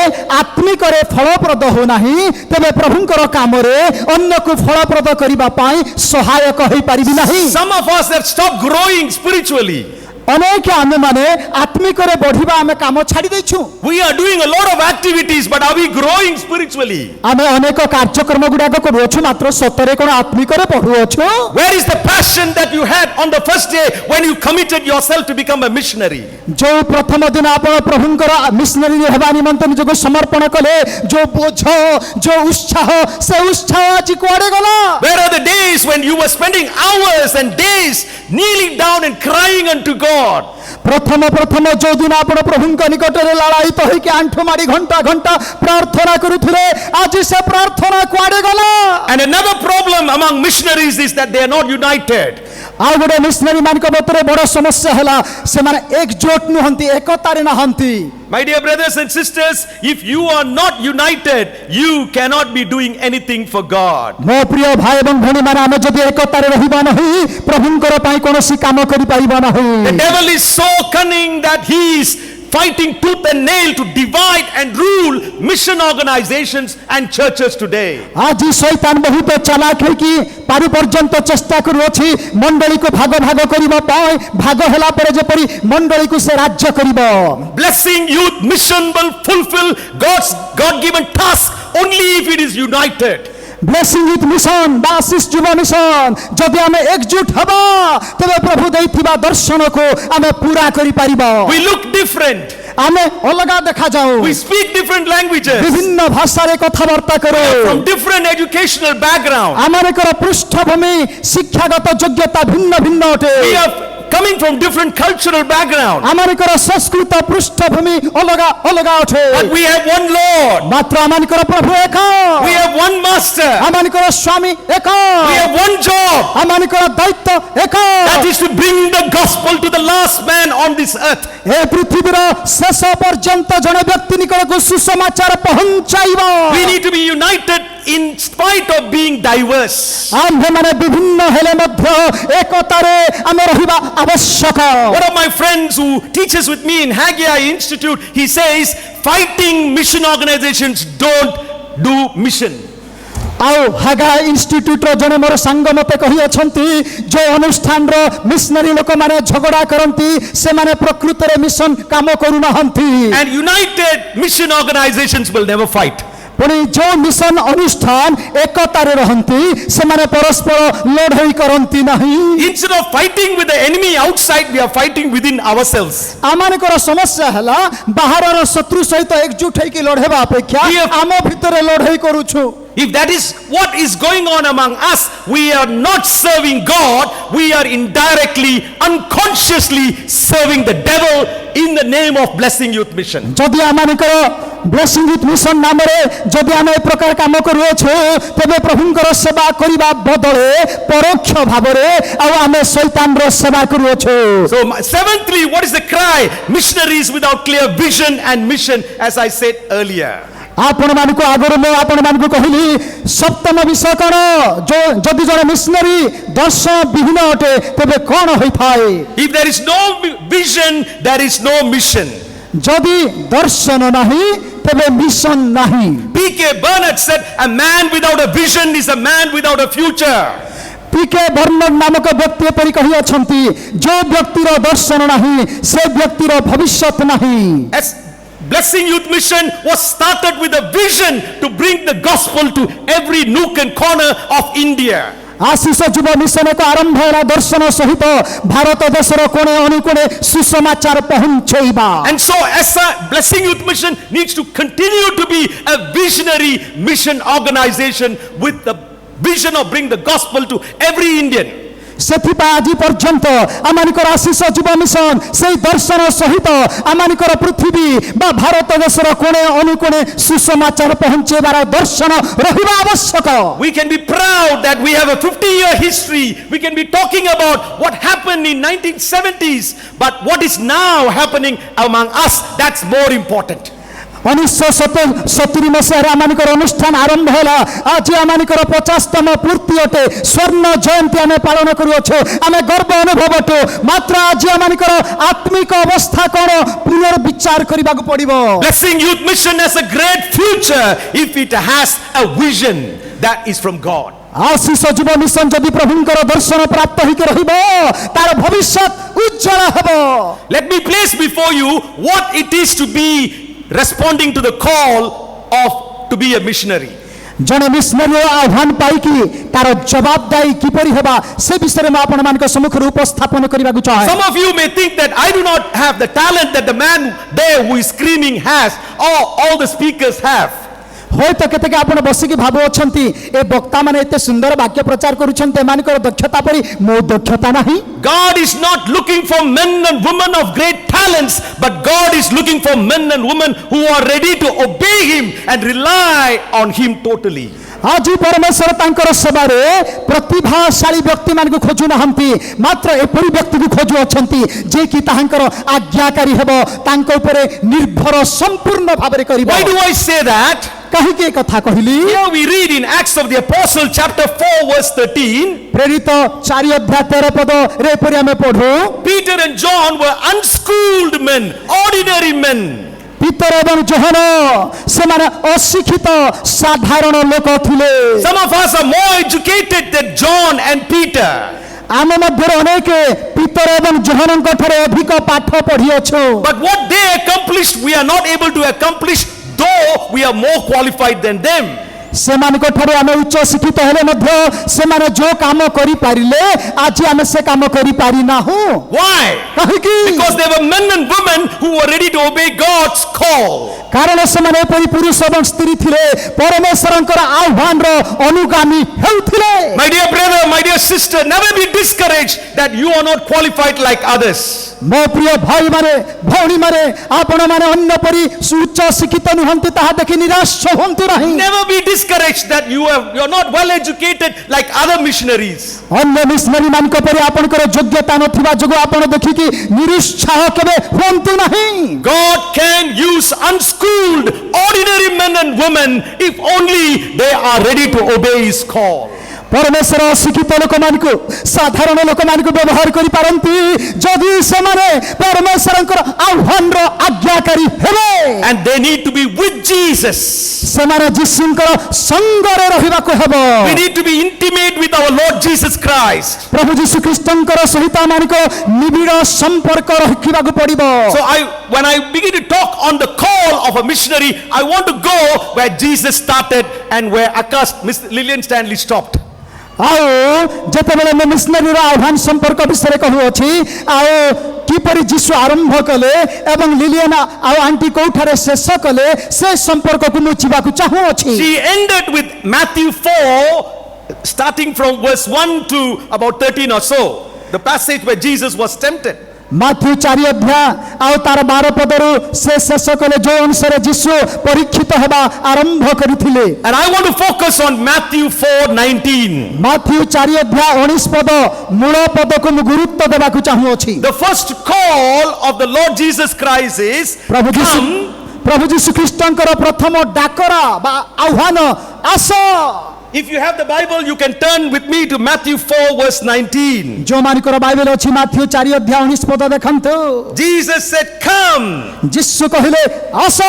ଆତ୍ମିକରେ ଫଳପ୍ରଦ ହେଉନାହିଁ ତେବେ ପ୍ରଭୁଙ୍କର କାମରେ ଅନ୍ୟକୁ ଫଳପ୍ରଦ କରିବା ପାଇଁ ସହାୟକ ହୋଇପାରିବି ନାହିଁ। Some of us have stopped growing spiritually. ଅନେକ ଆମେମାନେ ଆତ୍ମିକରେ ବଢିବା ଆମେ କାମ ଛାଡ଼ି ଦେଇଛୁ। We are doing a lot of activities, but are we growing spiritually? ଆମେ ଅନେକ କାର୍ଯ୍ୟକ୍ରମ ଗୁଡାକ କରୁଅଛୁ, ମାତ୍ର ସତରେ କ'ଣ ଆତ୍ମିକରେ ବଢୁଅଛୁ? Where is the passion that you had on the first day when you committed yourself to become a missionary? ଯୋଉ ପ୍ରଥମ ଦିନ ଆପଣ ପ୍ରଭୁଙ୍କର ମିଶନାରୀ ହେବା ନିମନ୍ତେ ନିଜକୁ ସମର୍ପଣ କଲେ, ଯୋଉ ବୋଝ, ଯୋଉ ଉତ୍ସାହ, ସେ ଉତ୍ସାହ ଆଜି କୁଆଡେ ଗଲା? Where are the days days when you were spending hours and days kneeling down and crying unto God. ପ୍ରଥମ ଯୋଉ ଦିନ ଆପଣ ପ୍ରଭୁଙ୍କ ନିକଟରେ ଲାଳାୟିତ ହୋଇକି ଆଣ୍ଠୁ ମାଡ଼ି ଘଣ୍ଟା ଘଣ୍ଟା ପ୍ରାର୍ଥନା କରୁଥିଲେ, ଆଜି ସେ ପ୍ରାର୍ଥନା କୁଆଡ଼େ ଗଲା? And another problem among missionaries is that they are not united. ଆଉ ଗୋଟେ ମିଶନାରୀ ମାନଙ୍କ ଭିତରେ ବଡ଼ ସମସ୍ୟା ହେଲା, ସେମାନେ ଏକଜୋଟ ନୁହନ୍ତି, ଏକତାରେ ନାହାନ୍ତି। My dear brothers and sisters, if you are not united, you cannot be doing anything for God. ମୋ ପ୍ରିୟ ଭାଇ ଏବଂ ଭଉଣୀମାନେ, ଆମେ ଯଦି ଏକତାରେ ରହିବା ନାହିଁ, ପ୍ରଭୁଙ୍କର ପାଇଁ କୌଣସି କାମ କରିପାରିବା ନାହିଁ। The devil is so cunning that he is fighting tooth and nail to divide and rule mission organizations and churches today. ଆଜି ଶୈତାନ ବହୁତ ଚାଲାକ ହେଇକି ପାରୁ ପର୍ଯ୍ୟନ୍ତ ଚେଷ୍ଟା କରୁଅଛି ମଣ୍ଡଳୀକୁ ଭାଗ ଭାଗ କରିବା ପାଇଁ, ଭାଗ ହେଲା ପରେ ଯେପରି ମଣ୍ଡଳୀକୁ ସେ ରାଜ୍ୟ କରିବ। Blessing Youth Mission will fulfill God's God-given task only if it is united. Blessing youth mission ବା ଆଶିଷ ଯୁବ ମିଶନ ଯଦି ଆମେ ଏକଜୁଟ ହେବା, ତେବେ ପ୍ରଭୁ ଦେଇଥିବା ଦର୍ଶନକୁ ଆମେ ପୁରା କରିପାରିବା। We look different. ଆମେ ଅଲଗା ଦେଖାଯାଉ, We speak different languages. ବିଭିନ୍ନ ଭାଷାରେ କଥାବାର୍ତ୍ତା କରୁ, From different educational background. ଆମମାନଙ୍କର ପୃଷ୍ଠଭୂମି ଶିକ୍ଷାଗତ ଯୋଗ୍ୟତା ଭିନ୍ନ ଭିନ୍ନ ଅଟେ। We are coming from different cultural background. ଆମମାନଙ୍କର ସଂସ୍କୃତ ପୃଷ୍ଠଭୂମି ଅଲଗା ଅଲଗା ଅଟେ, But we have one Lord. ମାତ୍ର ଆମମାନଙ୍କର ପ୍ରଭୁ ଏକ, We have one Master. ଆମମାନଙ୍କର ସ୍ୱାମୀ ଏକ, We have one job. ଆମମାନଙ୍କର ଦାୟିତ୍ୱ ଏକ, That is to bring the gospel to the last man on this earth. ଏ ପୃଥିବୀର ଶେଷ ପର୍ଯ୍ୟନ୍ତ ଜଣେ ବ୍ୟକ୍ତି ନିକଟକୁ ସୁସମାଚାର ପହଞ୍ଚାଇବ। We need to be united in spite of being diverse. ଆମ୍ଭେମାନେ ବିଭିନ୍ନ ହେଲେ ମଧ୍ୟ ଏକତାରେ ଆମେ ରହିବା ଆବଶ୍ୟକ। One of my friends who teaches with me in Haggai Institute, he says, fighting mission organizations don't do mission. ଆଉ ହାଗା ଇନଷ୍ଟିଚ୍ୟୁଟର ଜଣେ ମୋର ସାଙ୍ଗ ମତେ କହିଅଛନ୍ତି, ଯୋଉ ଅନୁଷ୍ଠାନର ମିଶନାରୀ ଲୋକମାନେ ଝଗଡ଼ା କରନ୍ତି, ସେମାନେ ପ୍ରକୃତରେ ମିଶନ କାମ କରୁନାହାନ୍ତି। And united mission organizations will never fight. ପୁଣି ଯୋଉ ମିଶନ ଅନୁଷ୍ଠାନ ଏକତାରେ ରହନ୍ତି, ସେମାନେ ପରସ୍ପର ଲଢ଼େଇ କରନ୍ତି ନାହିଁ। Instead of fighting with the enemy outside, we are fighting within ourselves. ଆମମାନଙ୍କର ସମସ୍ୟା ହେଲା ବାହାରର ଶତ୍ରୁ ସହିତ ଏକଜୁଟ ହେଇକି ଲଢ଼େଇବା ଅପେକ୍ଷା ଆମ ଭିତରେ ଲଢ଼େଇ କରୁଛୁ। If that is what is going on among us, we are not serving God, we are indirectly, unconsciously serving the devil in the name of Blessing Youth Mission. ଯଦି ଆମମାନଙ୍କର ବ୍ଲେସିଂ ୟୁଥ୍ ମିଶନ ନାମରେ ଯଦି ଆମେ ଏ ପ୍ରକାର କାମ କରୁଅଛୁ, ତେବେ ପ୍ରଭୁଙ୍କର ସେବା କରିବା ବଦଳେ ପରୋକ୍ଷ ଭାବରେ ଆଉ ଆମେ ଶୈତାନର ସେବା କରୁଅଛୁ। So seventhly, what is the cry? Missionaries without clear vision and mission, as I said earlier. ଆପଣମାନଙ୍କୁ ଆଗରୁ ମୁଁ ଆପଣମାନଙ୍କୁ କହିଲି, ସପ୍ତମ ବିଷୟ କ'ଣ? ଯଦି ଜଣେ ମିଶନାରୀ ଦର୍ଶନ ବିହୀନ ଅଟେ, ତେବେ କ'ଣ ହୋଇଥାଏ? If there is no vision, there is no mission. ଯଦି ଦର୍ଶନ ନାହିଁ, ତେବେ ମିଶନ ନାହିଁ। P.K. Bernard said, a man without a vision is a man without a future. P K Bernard ନାମକ ବ୍ୟକ୍ତି ଏପରି କହିଅଛନ୍ତି, ଯୋଉ ବ୍ୟକ୍ତିର ଦର୍ଶନ ନାହିଁ, ସେ ବ୍ୟକ୍ତିର ଭବିଷ୍ୟତ ନାହିଁ। As Blessing Youth Mission was started with a vision to bring the gospel to every nook and corner of India. Ashish ଯୁବ ମିଶନ ଏକ ଆରମ୍ଭ ହେଲା ଦର୍ଶନ ସହିତ ଭାରତ ଦେଶର କୋଣେ ଅନୁକୋଣେ ସୁସମାଚାର ପହଞ୍ଚେଇବା। And so as a Blessing Youth Mission needs to continue to be a visionary mission organization with the vision of bring the gospel to every Indian. ସେଥିପାଇଁ ଆଜି ପର୍ଯ୍ୟନ୍ତ ଆମମାନଙ୍କର ଆଶିଷ ଯୁବ ମିଶନ ସେଇ ଦର୍ଶନ ସହିତ ଆମମାନଙ୍କର ପୃଥିବୀ ବା ଭାରତ ଦେଶର କୋଣେ ଅନୁକୋଣେ ସୁସମାଚାର ପହଞ୍ଚେଇବାର ଦର୍ଶନ ରହିବା ଆବଶ୍ୟକ। We can be proud that we have a 50-year history. We can be talking about what happened in 1970s, but what is now happening among us, that's more important. 1970 ମସିହାରେ ଆମମାନଙ୍କର ଅନୁଷ୍ଠାନ ଆରମ୍ଭ ହେଲା, ଆଜି ଆମମାନଙ୍କର 50ତମ ପୂର୍ତ୍ତି ଅଟେ, ସ୍ୱର୍ଣ୍ଣ ଜୟନ୍ତୀ ଆମେ ପାଳନ କରୁଅଛୁ, ଆମେ ଗର୍ବ ଅନୁଭବ ଅଟୁ। ମାତ୍ର ଆଜି ଆମମାନଙ୍କର ଆତ୍ମିକ ଅବସ୍ଥା କ'ଣ ପୁନର୍ବିଚାର କରିବାକୁ ପଡ଼ିବ। Blessing Youth Mission has a great future if it has a vision that is from God. Ashish ଯୁବ ମିଶନ ଯଦି ପ୍ରଭୁଙ୍କର ଦର୍ଶନ ପ୍ରାପ୍ତ ହୋଇକି ରହିବ, ତାର ଭବିଷ୍ୟତ ଉଜ୍ଜଳ ହେବ। Let me place before you what it is to be responding to the call of to be a missionary. ଜଣେ ମିଶନାରୀର ଆହ୍ୱାନ ପାଇକି ତାର ଜବାବଦାୟୀ କିପରି ହେବା, ସେ ବିଷୟରେ ମୁଁ ଆପଣମାନଙ୍କ ସମ୍ମୁଖରେ ଉପସ୍ଥାପନ କରିବାକୁ ଚାହେଁ। Some of you may think that I do not have the talent that the man there who is screaming has, or all the speakers have. হয়তো কেতেকে আপন বসিকি ভাবু অছন্তি এ বক্তা মানে এতে সুন্দর বাক্য প্রচার করুছন্তি এমানকৰ দক্ষতা পরি মো দক্ষতা নাহি God is not looking for men and women of great talents, but God is looking for men and women who are ready to obey Him and rely on Him totally. আজি পরমেশ্বর তাঙ্কর সভারে প্রতিভাশালী ব্যক্তি মানকু খোঁজু নাহান্তি মাত্র এপরি ব্যক্তিকে খোঁজু অছন্তি যে কি তাহাঙ্কর আজ্ঞাকারী ହେବ তাঙ্ক উপরে নির্ভর সম্পূর্ণ ভাবে করিব Why do I say that? কাহিকি এ কথা কহিলি Here we read in Acts of the Apostle chapter 4 verse 13, প্রেরিত 4 অধ্যায় 13 পদ রে পরি আমি পঢ়ু Peter and John were unschooled men, ordinary men. Peter এবং যোহন সেমানে অশিক্ষিত সাধারণ লোক থিলে Some of us are more educated than John and Peter. ଆମ ମଧ୍ୟରେ ଅନେକ ପିତର ଏବଂ ଯୋହନଙ୍କ ଠାରେ ଅଧିକ ପାଠ ପଢିଅଛୁ But what they accomplished, we are not able to accomplish, though we are more qualified than them. ସେମାନଙ୍କ ଠାରୁ ଆମେ ଉଚ୍ଚ ଶିକ୍ଷିତ ହେଲେ ମଧ୍ୟ ସେମାନେ ଯୋଉ କାମ କରିପାରିଲେ ଆଜି ଆମେ ସେ କାମ କରିପାରିନାହୁଁ Why? କାହିଁକି Because they were men and women who were ready to obey God's call. କାରଣ ସେମାନେ ଏପରି ପୁରୁଷ ଏବଂ ସ୍ତ୍ରୀ ଥିଲେ ପରମେଶ୍ୱରଙ୍କର ଆହ୍ୱାନର ଅନୁଗାମୀ ହେଉଥିଲେ My dear brother, my dear sister, never be discouraged that you are not qualified like others. ମୋ ପ୍ରିୟ ଭାଇମାନେ ଭଉଣୀମାନେ ଆପଣମାନେ ଅନ୍ୟ ପରି ଉଚ୍ଚ ଶିକ୍ଷିତ ନୁହନ୍ତି ତାହା ଦେଖି ନିରାଶ ହୁଅନ୍ତୁ ନାହିଁ Never be discouraged that you are not well educated like other missionaries. ଅନ୍ୟ ମିଶନାରୀ ମାନଙ୍କ ପରି ଆପଣଙ୍କର ଯୋଗ୍ୟତା ନଥିବା ଯୋଗୁଁ ଆପଣ ଦେଖିକି ନିରୁତ୍ସାହ କେବେ ହୁଅନ୍ତୁ ନାହିଁ God can use unschooled, ordinary men and women if only they are ready to obey His call. ପରମେଶ୍ୱର ଅଶିକ୍ଷିତ ଲୋକମାନଙ୍କୁ ସାଧାରଣ ଲୋକମାନଙ୍କୁ ବ୍ୟବହାର କରିପାରନ୍ତି ଯଦି ସେମାନେ ପରମେଶ୍ୱରଙ୍କର ଆହ୍ୱାନର ଆଜ୍ଞାକାରୀ ହେବେ And they need to be with Jesus. ସେମାନେ ଯୀଶୁଙ୍କର ସଙ୍ଗରେ ରହିବାକୁ ହେବ We need to be intimate with our Lord Jesus Christ. ପ୍ରଭୁ ଯୀଶୁ ଖ୍ରୀଷ୍ଟଙ୍କର ସହିତ ଆମମାନଙ୍କ ନିବିଡ଼ ସମ୍ପର୍କ ରଖିବାକୁ ପଡ଼ିବ So when I begin to talk on the call of a missionary, I want to go where Jesus started and where Miss Lillian Stanley stopped. ଆଉ ଯେତେବେଳେ ମୁଁ ମିଶନାରୀର ଆହ୍ୱାନ ସମ୍ପର୍କ ବିଷୟରେ କହୁଅଛି ଆଉ କିପରି ଯୀଶୁ ଆରମ୍ଭ କଲେ ଏବଂ ଲିଲିଆନ ଆଉ ଆଣ୍ଟି କୋଉଠାରେ ଶେଷ କଲେ ସେ ସମ୍ପର୍କକୁ ମୁଁ ଯିବାକୁ ଚାହୁଁଅଛି She ended with Matthew 4, starting from verse 1 to about 13 or so, the passage where Jesus was tempted. Matthew 4 ଅଧ୍ୟାୟ ଆଉ ତାର 12 ପଦରୁ ସେ ଶେଷ କଲେ ଯୋଉ ଅନୁସାରେ ଯୀଶୁ ପରୀକ୍ଷିତ ହେବା ଆରମ୍ଭ କରିଥିଲେ And I want to focus on Matthew 4:19. Matthew 4 ଅଧ୍ୟାୟ 19 ପଦ ମୂଳ ପଦକୁ ମୁଁ ଗୁରୁତ୍ୱ ଦେବାକୁ ଚାହୁଁଅଛି The first call of the Lord Jesus Christ is, ପ୍ରଭୁ ଯୀଶୁ ଖ୍ରୀଷ୍ଟଙ୍କର ପ୍ରଥମ ଡାକରା ବା ଆହ୍ୱାନ ଆସ if you have the Bible, you can turn with me to Matthew 4 verse 19. ଯୋଉମାନଙ୍କର ବାଇବେଲ ଅଛି ମାଥ୍ୟୁ 4 ଅଧ୍ୟାୟ 19 ପଦ ଦେଖନ୍ତୁ Jesus said, come, ଯୀଶୁ କହିଲେ ଆସ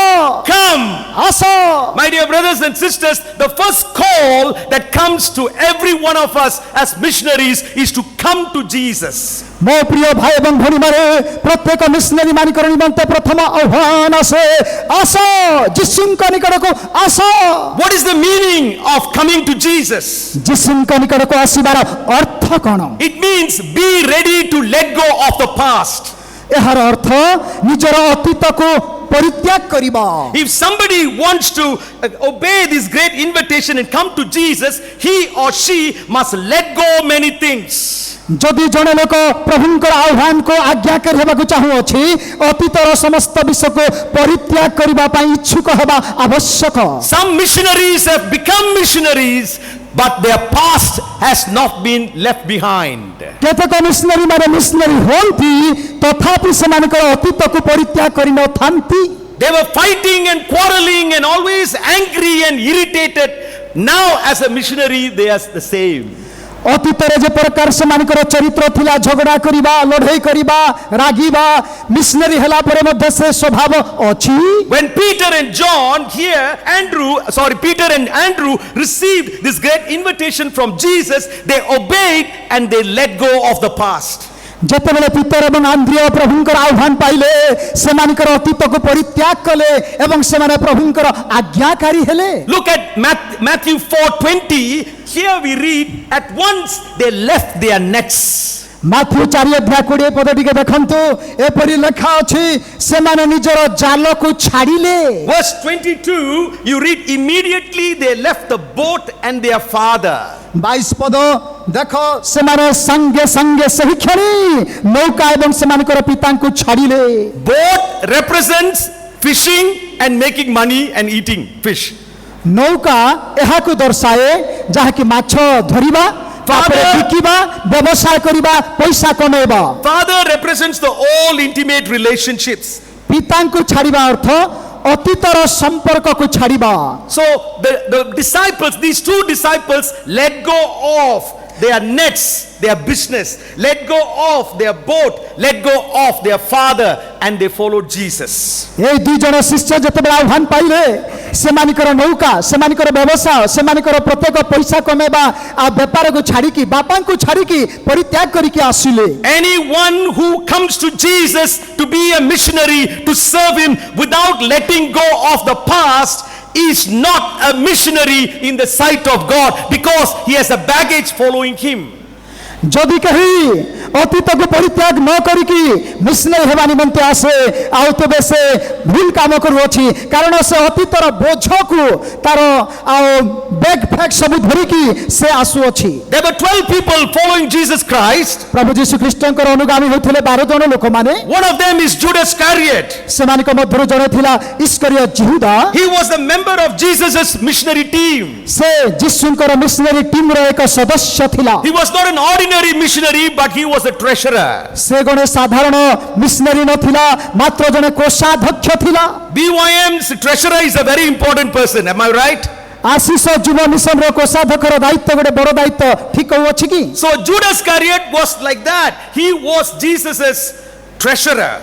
come. ଆସ My dear brothers and sisters, the first call that comes to every one of us as missionaries is to come to Jesus. ମୋ ପ୍ରିୟ ଭାଇ ଏବଂ ଭଉଣୀମାନେ ପ୍ରତ୍ୟେକ ମିଶନାରୀ ମାନଙ୍କର ନିମନ୍ତେ ପ୍ରଥମ ଆହ୍ୱାନ ଆସ ଯୀଶୁଙ୍କ ନିକଟକୁ ଆସ What is the meaning of coming to Jesus? ଯୀଶୁଙ୍କ ନିକଟକୁ ଆସିବାର ଅର୍ଥ କ'ଣ It means be ready to let go of the past. ଏହାର ଅର୍ଥ ନିଜର ଅତୀତକୁ ପରିତ୍ୟାଗ କରିବା If somebody wants to obey this great invitation and come to Jesus, he or she must let go many things. ଯଦି ଜଣେ ଲୋକ ପ୍ରଭୁଙ୍କର ଆହ୍ୱାନକୁ ଆଜ୍ଞାକାରୀ ହେବାକୁ ଚାହୁଁଅଛି ଅତୀତର ସମସ୍ତ ବିଷୟକୁ ପରିତ୍ୟାଗ କରିବା ପାଇଁ ଇଚ୍ଛୁକ ହେବା ଆବଶ୍ୟକ Some missionaries have become missionaries, but their past has not been left behind. କେତେକ ମିଶନାରୀ ମାନେ ମିଶନାରୀ ହୁଅନ୍ତି ତଥାପି ସେମାନଙ୍କର ଅତୀତକୁ ପରିତ୍ୟାଗ କରିନଥାନ୍ତି They were fighting and quarreling and always angry and irritated. Now as a missionary, they are the same. ଅତୀତରେ ଯେ ପ୍ରକାର ସେମାନଙ୍କର ଚରିତ୍ର ଥିଲା ଝଗଡ଼ା କରିବା ଲଢ଼େଇ କରିବା ରାଗିବା ମିଶନାରୀ ହେଲା ପରେ ମଧ୍ୟ ସେ ସ୍ୱଭାବ ଅଛି When Peter and Andrew received this great invitation from Jesus, they obeyed and they let go of the past. ଯେତେବେଳେ ପିତର ଏବଂ ଆନ୍ଦ୍ରିୟ ପ୍ରଭୁଙ୍କର ଆହ୍ୱାନ ପାଇଲେ ସେମାନଙ୍କର ଅତୀତକୁ ପରିତ୍ୟାଗ କଲେ ଏବଂ ସେମାନେ ପ୍ରଭୁଙ୍କର ଆଜ୍ଞାକାରୀ ହେଲେ Look at Matthew 4:20. Here we read, at once they left their nets. Matthew 4:20 ପଦ ଟିକେ ଦେଖନ୍ତୁ ଏପରି ଲେଖା ଅଛି ସେମାନେ ନିଜର ଜାଲକୁ ଛାଡ଼ିଲେ Verse 22, you read, immediately they left the boat and their father. 22 ପଦ ଦେଖ ସେମାନେ ସାଙ୍ଗେ ସାଙ୍ଗେ ସେହି କ୍ଷଣି ନୌକା ଏବଂ ସେମାନଙ୍କର ପିତାଙ୍କୁ ଛାଡ଼ିଲେ Boat represents fishing and making money and eating fish. ନୌକା ଏହାକୁ ଦର୍ଶାଏ ଯାହାକି ମାଛ ଧରିବା ତାପରେ ବିକିବା ବ୍ୟବସାୟ କରିବା ପଇସା କମେଇବା Father represents the all intimate relationships. ପିତାଙ୍କୁ ଛାଡ଼ିବା ଅର୍ଥ ଅତୀତର ସମ୍ପର୍କକୁ ଛାଡ଼ିବା So the disciples, these two disciples, let go of their nets, their business, let go of their boat, let go of their father, and they followed Jesus. এই দুই জଣ ଶିଷ୍ୟ ଯେତେବେଳେ ଆହ୍ୱାନ ପାଇଲେ ସେମାନଙ୍କର ନୌକା ସେମାନଙ୍କର ବ୍ୟବସାୟ ସେମାନଙ୍କର ପ୍ରତ୍ୟେକ ପଇସା କମେଇବା ଆଉ ବେପାରକୁ ଛାଡ଼ିକି ବାପାଙ୍କୁ ଛାଡ଼ିକି ପରିତ୍ୟାଗ କରିକି ଆସିଲେ Anyone who comes to Jesus to be a missionary, to serve him without letting go of the past, is not a missionary in the sight of God, because he has a baggage following him. ଯଦି କେହି ଅତୀତକୁ ପରିତ୍ୟାଗ ନ କରିକି missionary ହେବା ନିମନ୍ତେ ଆସେ ଆଉ ତେବେ ସେ ଭୁଲ କାମ କରୁଅଛି କାରଣ ସେ ଅତୀତର ବୋଝକୁ ତାର ଆଉ ବ୍ୟାଗ୍ ଫ୍ୟାଗ୍ ସବୁ ଧରିକି ସେ ଆସୁଅଛି There were 12 people following Jesus Christ. ପ୍ରଭୁ ଯୀଶୁ ଖ୍ରୀଷ୍ଟଙ୍କର ଅନୁଗାମୀ ହୋଇଥିଲେ 12 ଜଣ ଲୋକମାନେ One of them is Judas Iscariot. ସେମାନଙ୍କ ମଧ୍ୟରୁ ଜଣେ ଥିଲା ଇସ୍କରିୟତ Judah He was a member of Jesus' missionary team. ସେ ଯୀଶୁଙ୍କର ମିଶନାରୀ ଟିମର ଏକ ସଦସ୍ୟ ଥିଲା He was not an ordinary missionary, but he was a treasurer. ସେ ଜଣେ ସାଧାରଣ ମିଶନାରୀ ନଥିଲା ମାତ୍ର ଜଣେ କୋଷାଧ୍ୟକ୍ଷ ଥିଲା BYM's treasurer is a very important person. Am I right? Ashish ଯୁବ ମିଶନର କୋଷାଧ୍ୟକ୍ଷର ଦାୟିତ୍ୱ ଗୋଟେ ବଡ଼ ଦାୟିତ୍ୱ ଠିକ ଅଛି କି So Judas Iscariot was like that. He was Jesus's treasurer.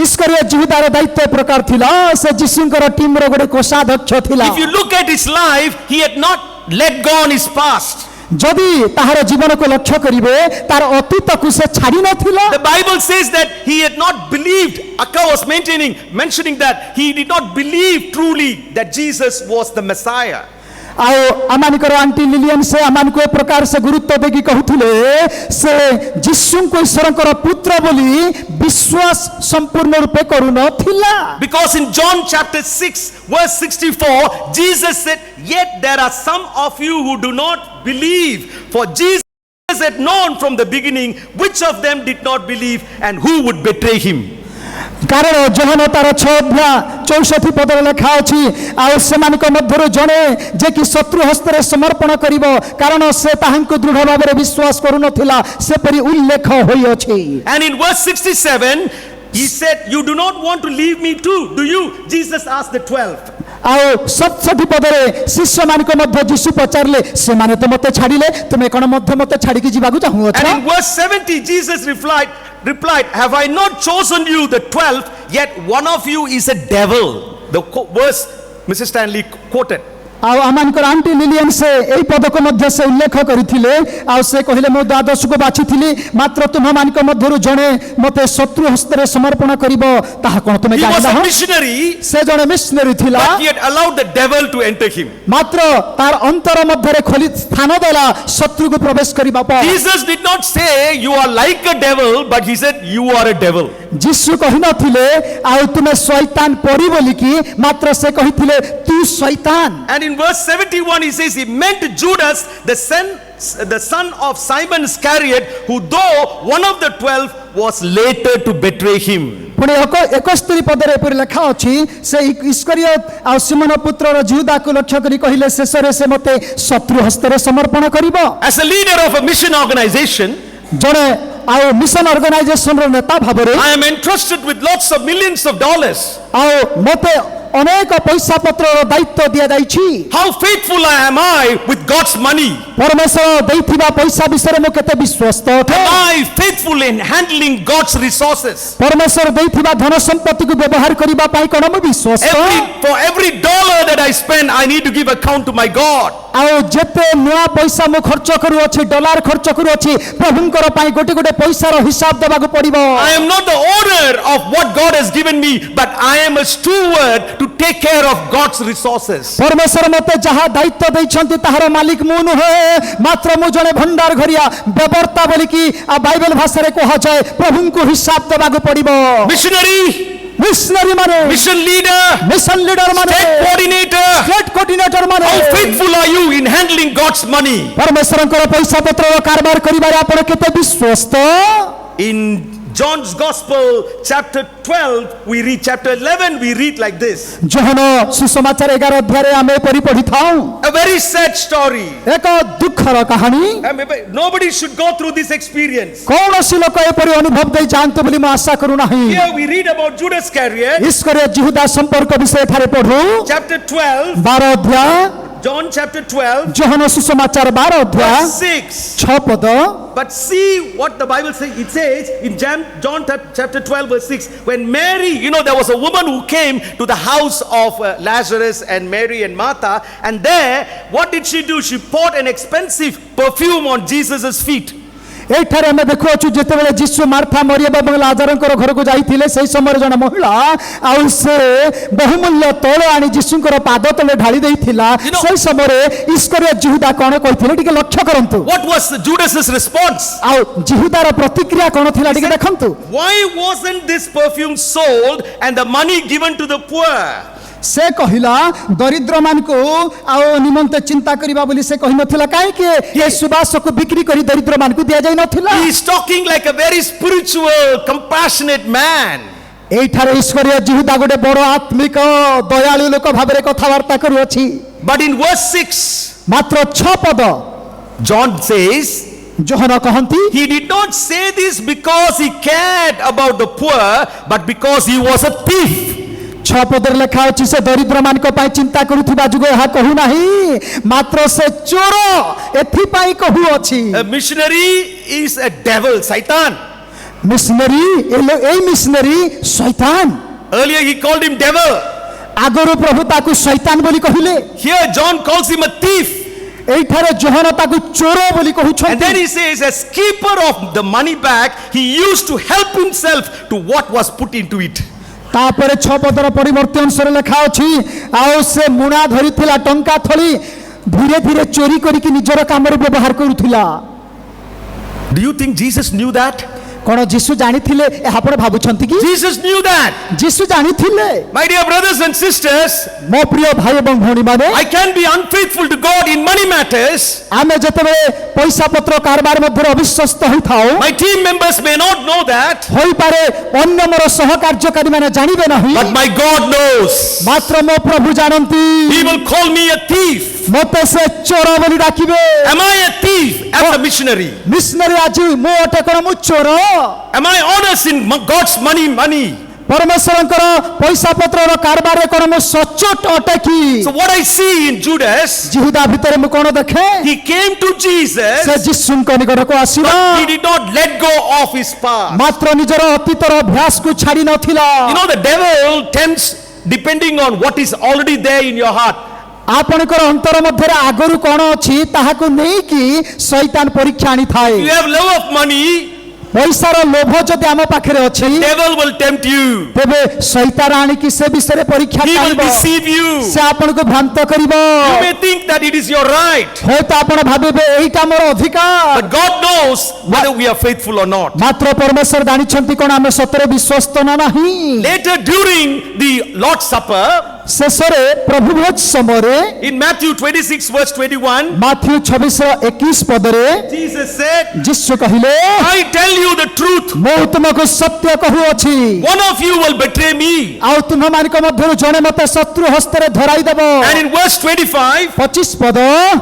ଇସ୍କରିୟତ ଜିହୁଦାର ଦାୟିତ୍ୱ ଏ ପ୍ରକାର ଥିଲା ସେ ଯୀଶୁଙ୍କର ଟିମର ଗୋଟେ କୋଷାଧ୍ୟକ୍ଷ ଥିଲା If you look at his life, he had not let go on his past. ଯଦି ତାହାର ଜୀବନକୁ ଲକ୍ଷ୍ୟ କରିବେ ତାର ଅତୀତକୁ ସେ ଛାଡ଼ି ନଥିଲା The Bible says that he had not believed. Akka was mentioning that he did not believe truly that Jesus was the Messiah. ଆଉ ଆମମାନଙ୍କର ଆଣ୍ଟି ଲିଲିୟନ ସେ ଆମମାନଙ୍କୁ ଏ ପ୍ରକାର ସେ ଗୁରୁତ୍ୱ ଦେଇକି କହୁଥିଲେ ସେ ଯୀଶୁଙ୍କୁ ଈଶ୍ୱରଙ୍କର ପୁତ୍ର ବୋଲି ବିଶ୍ୱାସ ସମ୍ପୂର୍ଣ୍ଣ ରୂପେ କରୁନଥିଲା Because in John chapter 6 verse 64, Jesus said, yet there are some of you who do not believe. For Jesus had known from the beginning which of them did not believe and who would betray him. କାରଣ ଯୋହନ ତାର 6:64 ପଦରେ ଲେଖା ଅଛି ଆଉ ସେମାନଙ୍କ ମଧ୍ୟରୁ ଜଣେ ଯେ କି ଶତ୍ରୁ ହସ୍ତରେ ସମର୍ପଣ କରିବ କାରଣ ସେ ତାହାଙ୍କୁ ଦୃଢ଼ ଭାବରେ ବିଶ୍ୱାସ କରୁନଥିଲା ସେପରି ଉଲ୍ଲେଖ ହୋଇଅଛି And in verse 67, he said, you do not want to leave me too, do you? Jesus asked the 12. ଆଉ 67 ପଦରେ ଶିଷ୍ୟମାନଙ୍କ ମଧ୍ୟ ଯୀଶୁ ପଚାରିଲେ ସେମାନେ ତ ମୋତେ ଛାଡ଼ିଲେ ତୁମେ କ'ଣ ମଧ୍ୟ ମୋତେ ଛାଡ଼ିକି ଯିବାକୁ ଚାହୁଁଅଛ And in verse 70, Jesus replied, have I not chosen you, the 12, yet one of you is a devil. The verse Mrs. Stanley quoted. ଆଉ ଆମମାନଙ୍କର ଆଣ୍ଟି ଲିଲିୟନ ସେ ଏହି ପଦକୁ ମଧ୍ୟ ସେ ଉଲ୍ଲେଖ କରିଥିଲେ ଆଉ ସେ କହିଲେ ମୁଁ ଦ୍ୱାଦଶକୁ ବାଛିଥିଲି ମାତ୍ର ତୁମମାନଙ୍କ ମଧ୍ୟରୁ ଜଣେ ମୋତେ ଶତ୍ରୁ ହସ୍ତରେ ସମର୍ପଣ କରିବ ତାହା କ'ଣ ତୁମେ He was a ଜାଣିନାହଁ missionary, ସେ ଜଣେ ମିଶନାରୀ ଥିଲା but he had allowed the devil to enter him. ମାତ୍ର ତାର ଅନ୍ତର ମଧ୍ୟରେ ଖୋଲି ସ୍ଥାନ ଦେଲା ଶତ୍ରୁକୁ ପ୍ରବେଶ କରିବା ପାଇଁ Jesus did not say you are like a devil, but he said you are a devil. ଯୀଶୁ କହିନଥିଲେ ଆଉ ତୁମେ ଶୈତାନ ପରି ବୋଲିକି ମାତ୍ର ସେ କହିଥିଲେ ତୁ Shaitaan And in verse 71 he says he meant Judas, the son of Simon Iscariot, who though one of the 12 was later to betray him. ପୁଣି 71 ପଦରେ ଏପରି ଲେଖା ଅଛି ସେ ଇସ୍କରିୟତ ଆଉ ସିମୋନ ପୁତ୍ରର ଜିହୁଦାକୁ ଲକ୍ଷ୍ୟ କରି କହିଲେ ଶେଷରେ ସେ ମୋତେ ଶତ୍ରୁ ହସ୍ତରେ ସମର୍ପଣ କରିବ As a leader of a mission organization, ଜଣେ ଆଉ ମିଶନ ଅର୍ଗାନାଇଜେସନର ନେତା ଭାବରେ I am entrusted with lots of millions of dollars. ଆଉ ମୋତେ ଅନେକ ପଇସା ପତ୍ରର ଦାୟିତ୍ୱ ଦିଆଯାଇଛି How faithful am I with God's money? ପରମେଶ୍ୱର ଦେଇଥିବା ପଇସା ବିଷୟରେ ମୁଁ କେତେ ବିଶ୍ୱସ୍ତ ଅଟେ Am I faithful in handling God's resources? ପରମେଶ୍ୱର ଦେଇଥିବା ଧନ ସମ୍ପତ୍ତିକୁ ବ୍ୟବହାର କରିବା ପାଇଁ କ'ଣ ମୁଁ ବିଶ୍ୱସ୍ତ For every dollar that I spend, I need to give account to my God. ଆଉ ଯେତେ ନୂଆ ପଇସା ମୁଁ ଖର୍ଚ୍ଚ କରୁଅଛି ଡଲାର ଖର୍ଚ୍ଚ କରୁଅଛି ପ୍ରଭୁଙ୍କର ପାଇଁ ଗୋଟେ ଗୋଟେ ପଇସାର ହିସାବ ଦେବାକୁ ପଡ଼ିବ I am not the owner of what God has given me, but I am a steward to take care of God's resources. परमेश्वर मते जहा दायित्व दैछन्ति ताहार मालिक मु नुहे मात्र मु जणे भंडार घरिया बेबर्ता बोली कि आ बाइबल भाषा रे कहा जाय प्रभु को हिसाब देबाक पड़िबो Missionary, मिशनरी माने mission leader, मिशन लीडर माने state coordinator, स्टेट कोऑर्डिनेटर माने how faithful are you in handling God's money? परमेश्वरଙ୍କର पैसा पत्रର କାରବାର କରିବାରେ ଆପଣ କେତେ ବିଶ୍ଵସ୍ତ In John's Gospel, chapter 12, we read, chapter 11, we read like this. ଯୋହନ ସୁସମାଚାର 11 ଅଧ୍ୟାୟରେ ଆମେ ପରି ପଢିଥାଉ A very sad story. ଏକ ଦୁଃଖର କାହାଣୀ I mean, nobody should go through this experience. କୌଣସି ଲୋକ ଏପରି ଅନୁଭବ ଦେଇ ଯାଆନ୍ତୁ ବୋଲି ମୁଁ ଆଶା କରୁନାହିଁ Here we read about Judas Iscariot, ଇସ୍କରିୟତ Judah ସମ୍ପର୍କ ବିଷୟ ଏଠାରେ ପଢୁ chapter 12, 12 ଅଧ୍ୟାୟ John chapter 12, ଯୋହନ ସୁସମାଚାର 12 ଅଧ୍ୟାୟ verse 6. 6 ପଦ But see what the Bible says. It says in John chapter 12, verse 6, when Mary, there was a woman who came to the house of Lazarus and Mary and Martha, and there, what did she do? She poured an expensive perfume on Jesus' feet. ଏଠାରେ ଆମେ ଦେଖୁଅଛୁ ଯେତେବେଳେ ଯୀଶୁ Martha Maryam ଏବଂ ଲାଜରଙ୍କର ଘରକୁ ଯାଇଥିଲେ ସେହି ସମୟରେ ଜଣେ ମହିଳା ଆଉ ସେ ବହୁମୂଲ୍ୟ ତୈଳ ଆଣି ଯୀଶୁଙ୍କର ପାଦ ତଳେ ଢାଳି ଦେଇଥିଲା ସେହି ସମୟରେ ଇସ୍କରିୟତ ଜିହୁଦା କଣ କହିଥିଲେ ଟିକେ ଲକ୍ଷ୍ୟ କରନ୍ତୁ What was Judas's response? ଆଉ ଜିହୁଦାର ପ୍ରତିକ୍ରିୟା କଣ ଥିଲା ଟିକେ ଦେଖନ୍ତୁ Why wasn't this perfume sold and the money given to the poor? से कहिला दरिद्र मानकु आउ निमंते चिंता करिबा बोली से कहि नथिला काहे के ये सुबास को बिक्री करी दरिद्र मानकु दिया जाय नथिला He is talking like a very spiritual, compassionate man. एठारे ईश्वरीय जिहुदा गोटे बड़ आत्मिक दयालु लोक भाबरे कथावार्ता करूअछि But in verse 6, मात्र 6 पद John says, जोहन कहंती he did not say this because he cared about the poor, but because he was a thief. 6 पदर लेखा अछि से दरिद्र मानक पाई चिंता करूथिबा जुग एहा कहू नाही मात्र से चोर एथि पाई कहू अछि A missionary is a devil, Satan. Missionary A missionary शैतान Earlier he called him devil. आगरो प्रभु ताकू शैतान बोली कहिले Here John calls him a thief. एठारे जोहन ताकू चोर बोली कहू And then छथि he says, as keeper of the money bag, he used to help himself to what was put into it. तापर 6 पदर परिवर्तन सर लेखा अछि आउ से मुना धरिथिला टंका थली धीरे धीरे चोरी करी कि निजर काम रे व्यवहार करूथिला Do you think Jesus knew that? कोन जीसु जानिथिले आपण भाबुछंती कि Jesus knew that. Jisshu जानिथिले My dear brothers and sisters, मो प्रिय भाई एवं भौणी माने I can be unfaithful to God in money matters. आमे जतबे पैसा पत्र कारबार मध्ये अविश्वस्त होइथाउ My team members may not know that, होई पारे अन्य मोर सहकार्यकारी माने जानिबे नाही but my God knows. मात्र मो प्रभु जानंती He will call me a thief. मते से चोर बोली डाकिबे Am I a thief as a missionary? Missionary आजी मो अटे कोन मु चोर Am I honest in God's money? परमेश्वरଙ୍କର पैसा पत्रର कारबारे कोन मु सचोट अटे कि So what I see in Judas, जिहुदा भितरे मु कोन देखे he came to Jesus, से जिसुଙ୍କ निकटको आसीला he did not let go of his past. मात्र निजर अतीतर अभ्यास को छाडी नथिला The devil tempts depending on what is already there in your heart. आपणकर अंतर मध्यरे आगरु कोन अछि ताहाको नै कि शैतान परीक्षा आनी थाए You have love of money, पैसार लोभ जदि आम पाखरे अछि devil will tempt you. तेबे शैतान आनी कि से विषय परीक्षा He will करबो deceive you. से आपन को भ्रांत करिवो You may think that it is your right, होय तो आपण भाबिबे एईटा मोर अधिकार but God knows whether we are faithful or not. मात्र परमेश्वर जानिछंती कोन आमे सतरे विश्वस्त ना नाही Later during the Lord's Supper, शेषरे प्रभु भोज समरे in Matthew 26 verse 21, Matthew 26:21 पदरे Jesus said, जिसु कहिले I tell you the truth, मो तुमको सत्य कहू अछि one of you will betray me. आउ तुम मानिक मध्यरु जणे मते शत्रु हस्तरे धराई देबो And in verse 25, 25 पद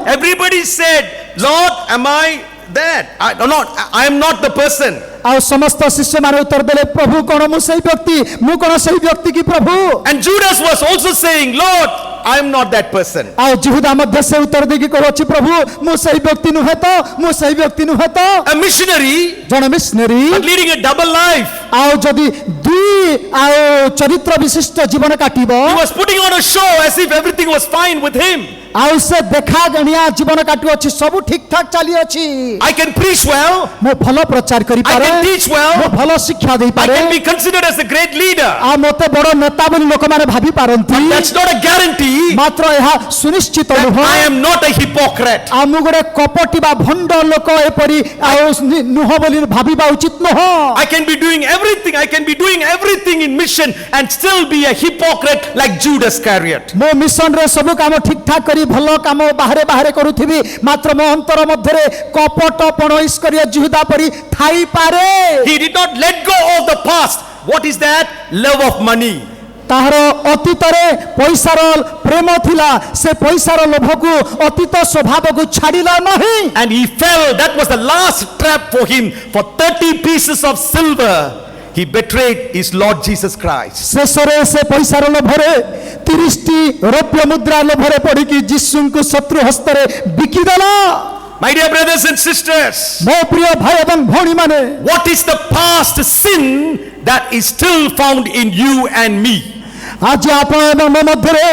everybody said, Lord, am I that? I am not the person. आउ समस्त शिष्य माने उत्तर देले प्रभु कोन मु सही व्यक्ति की प्रभु And Judas was also saying, Lord, I am not that person. आउ जिहुदा मध्य से उत्तर देकी कहछि प्रभु मु सही व्यक्ति नुहे तो A missionary, जण missionary but leading a double life. आउ जदि दुई आउ चरित्र विशिष्ट जीवन काटिबो He was putting on a show as if everything was fine with him. आउ से देखा गणिया जीवन काटु अछि सब ठीक ठाक चली अछि I can preach well. मो भलो प्रचार करि I पारे can teach मो well. भलो शिक्षा देई I पारे can be considered as a great leader. आ मते बड़ नेता बोली लोक माने भाबी पारंती That's not a guarantee मात्र यह सुनिश्चित that नुह I am not a hypocrite. आ मु गोटे कपटी बा भंड लोक एपरी नुह बोली भाबीबा उचित नुह I can be doing everything. I can be doing everything in mission and still be a hypocrite like Judas Iscariot. मो मिशन रे सब काम ठीक ठाक करी भलो काम बाहरे बाहरे करूथिबी मात्र मो अंतर मध्य रे कपट पण इस्करियोत जिहुदा परी थाई पारे He did not let go of the past. What is that? Love of money. ताହାର अतीतरे पैसार प्रेम थिला से पैसार लोभकु अतीत स्वभावकु छाडिला नहीं And he fell. That was the last trap for him. For 30 pieces of silver, he betrayed his Lord Jesus Christ. शेषरे से पैसार लोभरे 30 T रौप्य मुद्रा लोभरे पड़िकी यीशुଙ୍କୁ शत्रु हस्तरे बिकिदेला My dear brothers and sisters, मो प्रिय भाई एवं भौणी माने what is the past sin that is still found in you and me? आज आपण एवं मो मध्यरे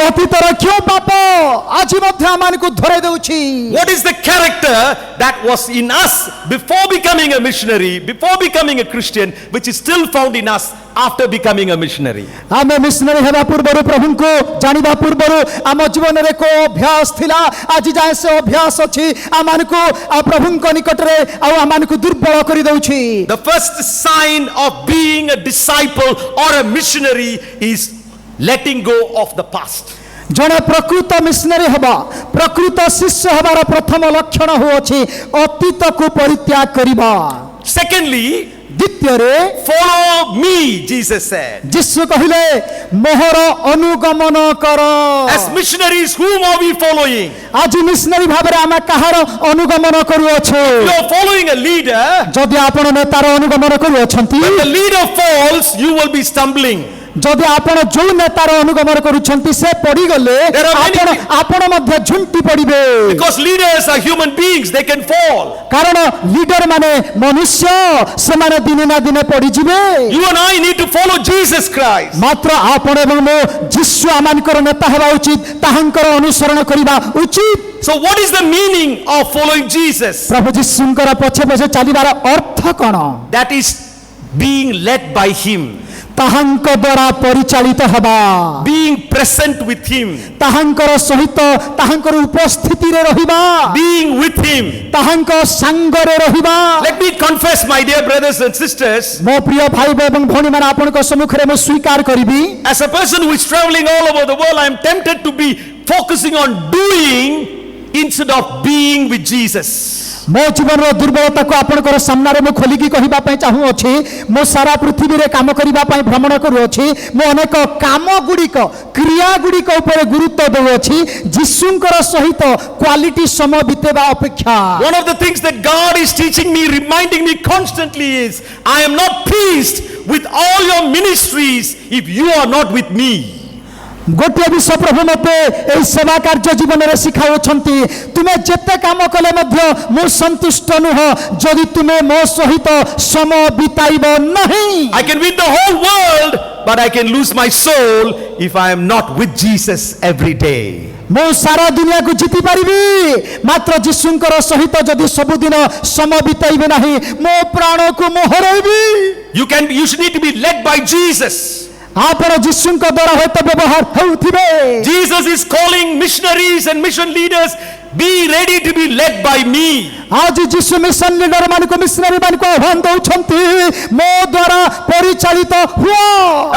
अतीतर क्यों पाप आज मध्य आमानकु धरै देउछि What is the character that was in us before becoming a missionary, before becoming a Christian, which is still found in us after becoming a missionary? आमे missionary हेबा पूर्वरु प्रभुको जानिबा पूर्वरु आम जीवन रे को अभ्यास थिला आज जाय से अभ्यास अछि आमानकु आ प्रभुको निकट रे आ आमानकु दुर्बल करि दउछि The first sign of being a disciple or a missionary is letting go of the past. जने प्रकृत मिशनरी हेबा प्रकृत शिष्य हेबार प्रथम लक्षण होछि अतीत को परित्याग करिबा Secondly, द्वितीय रे follow me, Jesus said. यीशु कहिले मोहर अनुगमन कर As missionaries, whom are we following? आज मिशनरी भाबरे आमे कहार अनुगमन करू अछे You are following a leader. जदि आपण नेतार अनुगमन करू अछंती When the leader falls, you will be stumbling. जदि आपण जो नेतार अनुगमन करूछंती से पड़ी गले There are many आपण people- आपण मध्य झुंटी पड़िबे Because leaders are human beings, they can fall. कारण लीडर माने मनुष्य से माने दिने ना दिने पड़ी जिबे You and I need to follow Jesus Christ. मात्र आपण एवं मो यीशु आमानकर नेता हेबा उचित ताहांकर अनुसरण करिबा उचित So what is the meaning of following Jesus? प्रभु यीशुंकर पछे पछे चलिबार अर्थ कोन That is being led by Him, ताहांक द्वारा परिचालित हबा being present with Him, ताहांकर सहित ताहांकर उपस्थिति रे रहिबा being with Him. ताहांक संगरे रहिबा Let me confess, my dear brothers and sisters, मो प्रिय भाई एवं भौणी माने आपनक सम्मुख रे मो स्वीकार करिबी as a person who is traveling all over the world, I am tempted to be focusing on doing instead of being with Jesus. मो जीवन रो दुर्बलता को आपनकर सामना रे मो खोलिकी कहिबा पय चाहू अछि मो सारा पृथ्वी रे काम करिबा पय भ्रमण करू अछि मो अनेक काम गुडिक क्रिया गुडिक ऊपर गुरुत्व देउ अछि यीशुंकर सहित क्वालिटी समय बितेबा अपेक्षा One of the things that God is teaching me, reminding me constantly is, I am not pleased with all your ministries if you are not with me. गोटे विषय प्रभु मते एई सेवा कार्य जीवन रे सिखाउछंती तुमे जेते काम कले मध्य मो संतुष्ट नुह जदि तुमे मो सहित समय बिताइबो नहीं I can win the whole world, but I can lose my soul if I am not with Jesus every day. मो सारा दुनिया को जीति पारिबी मात्र यीशुंकर सहित जदि सबुदिन समय बिताइबे नाही मो प्राण को मो हरैबी You should need to be led by Jesus. आपण यीशुंक द्वारा होत व्यवहार होउथिबे Jesus is calling missionaries and mission leaders, be ready to be led by me. आज यीशु मिशन लीडर मान को मिशनरी मान को आह्वान दउछंती मो द्वारा परिचालित हुआ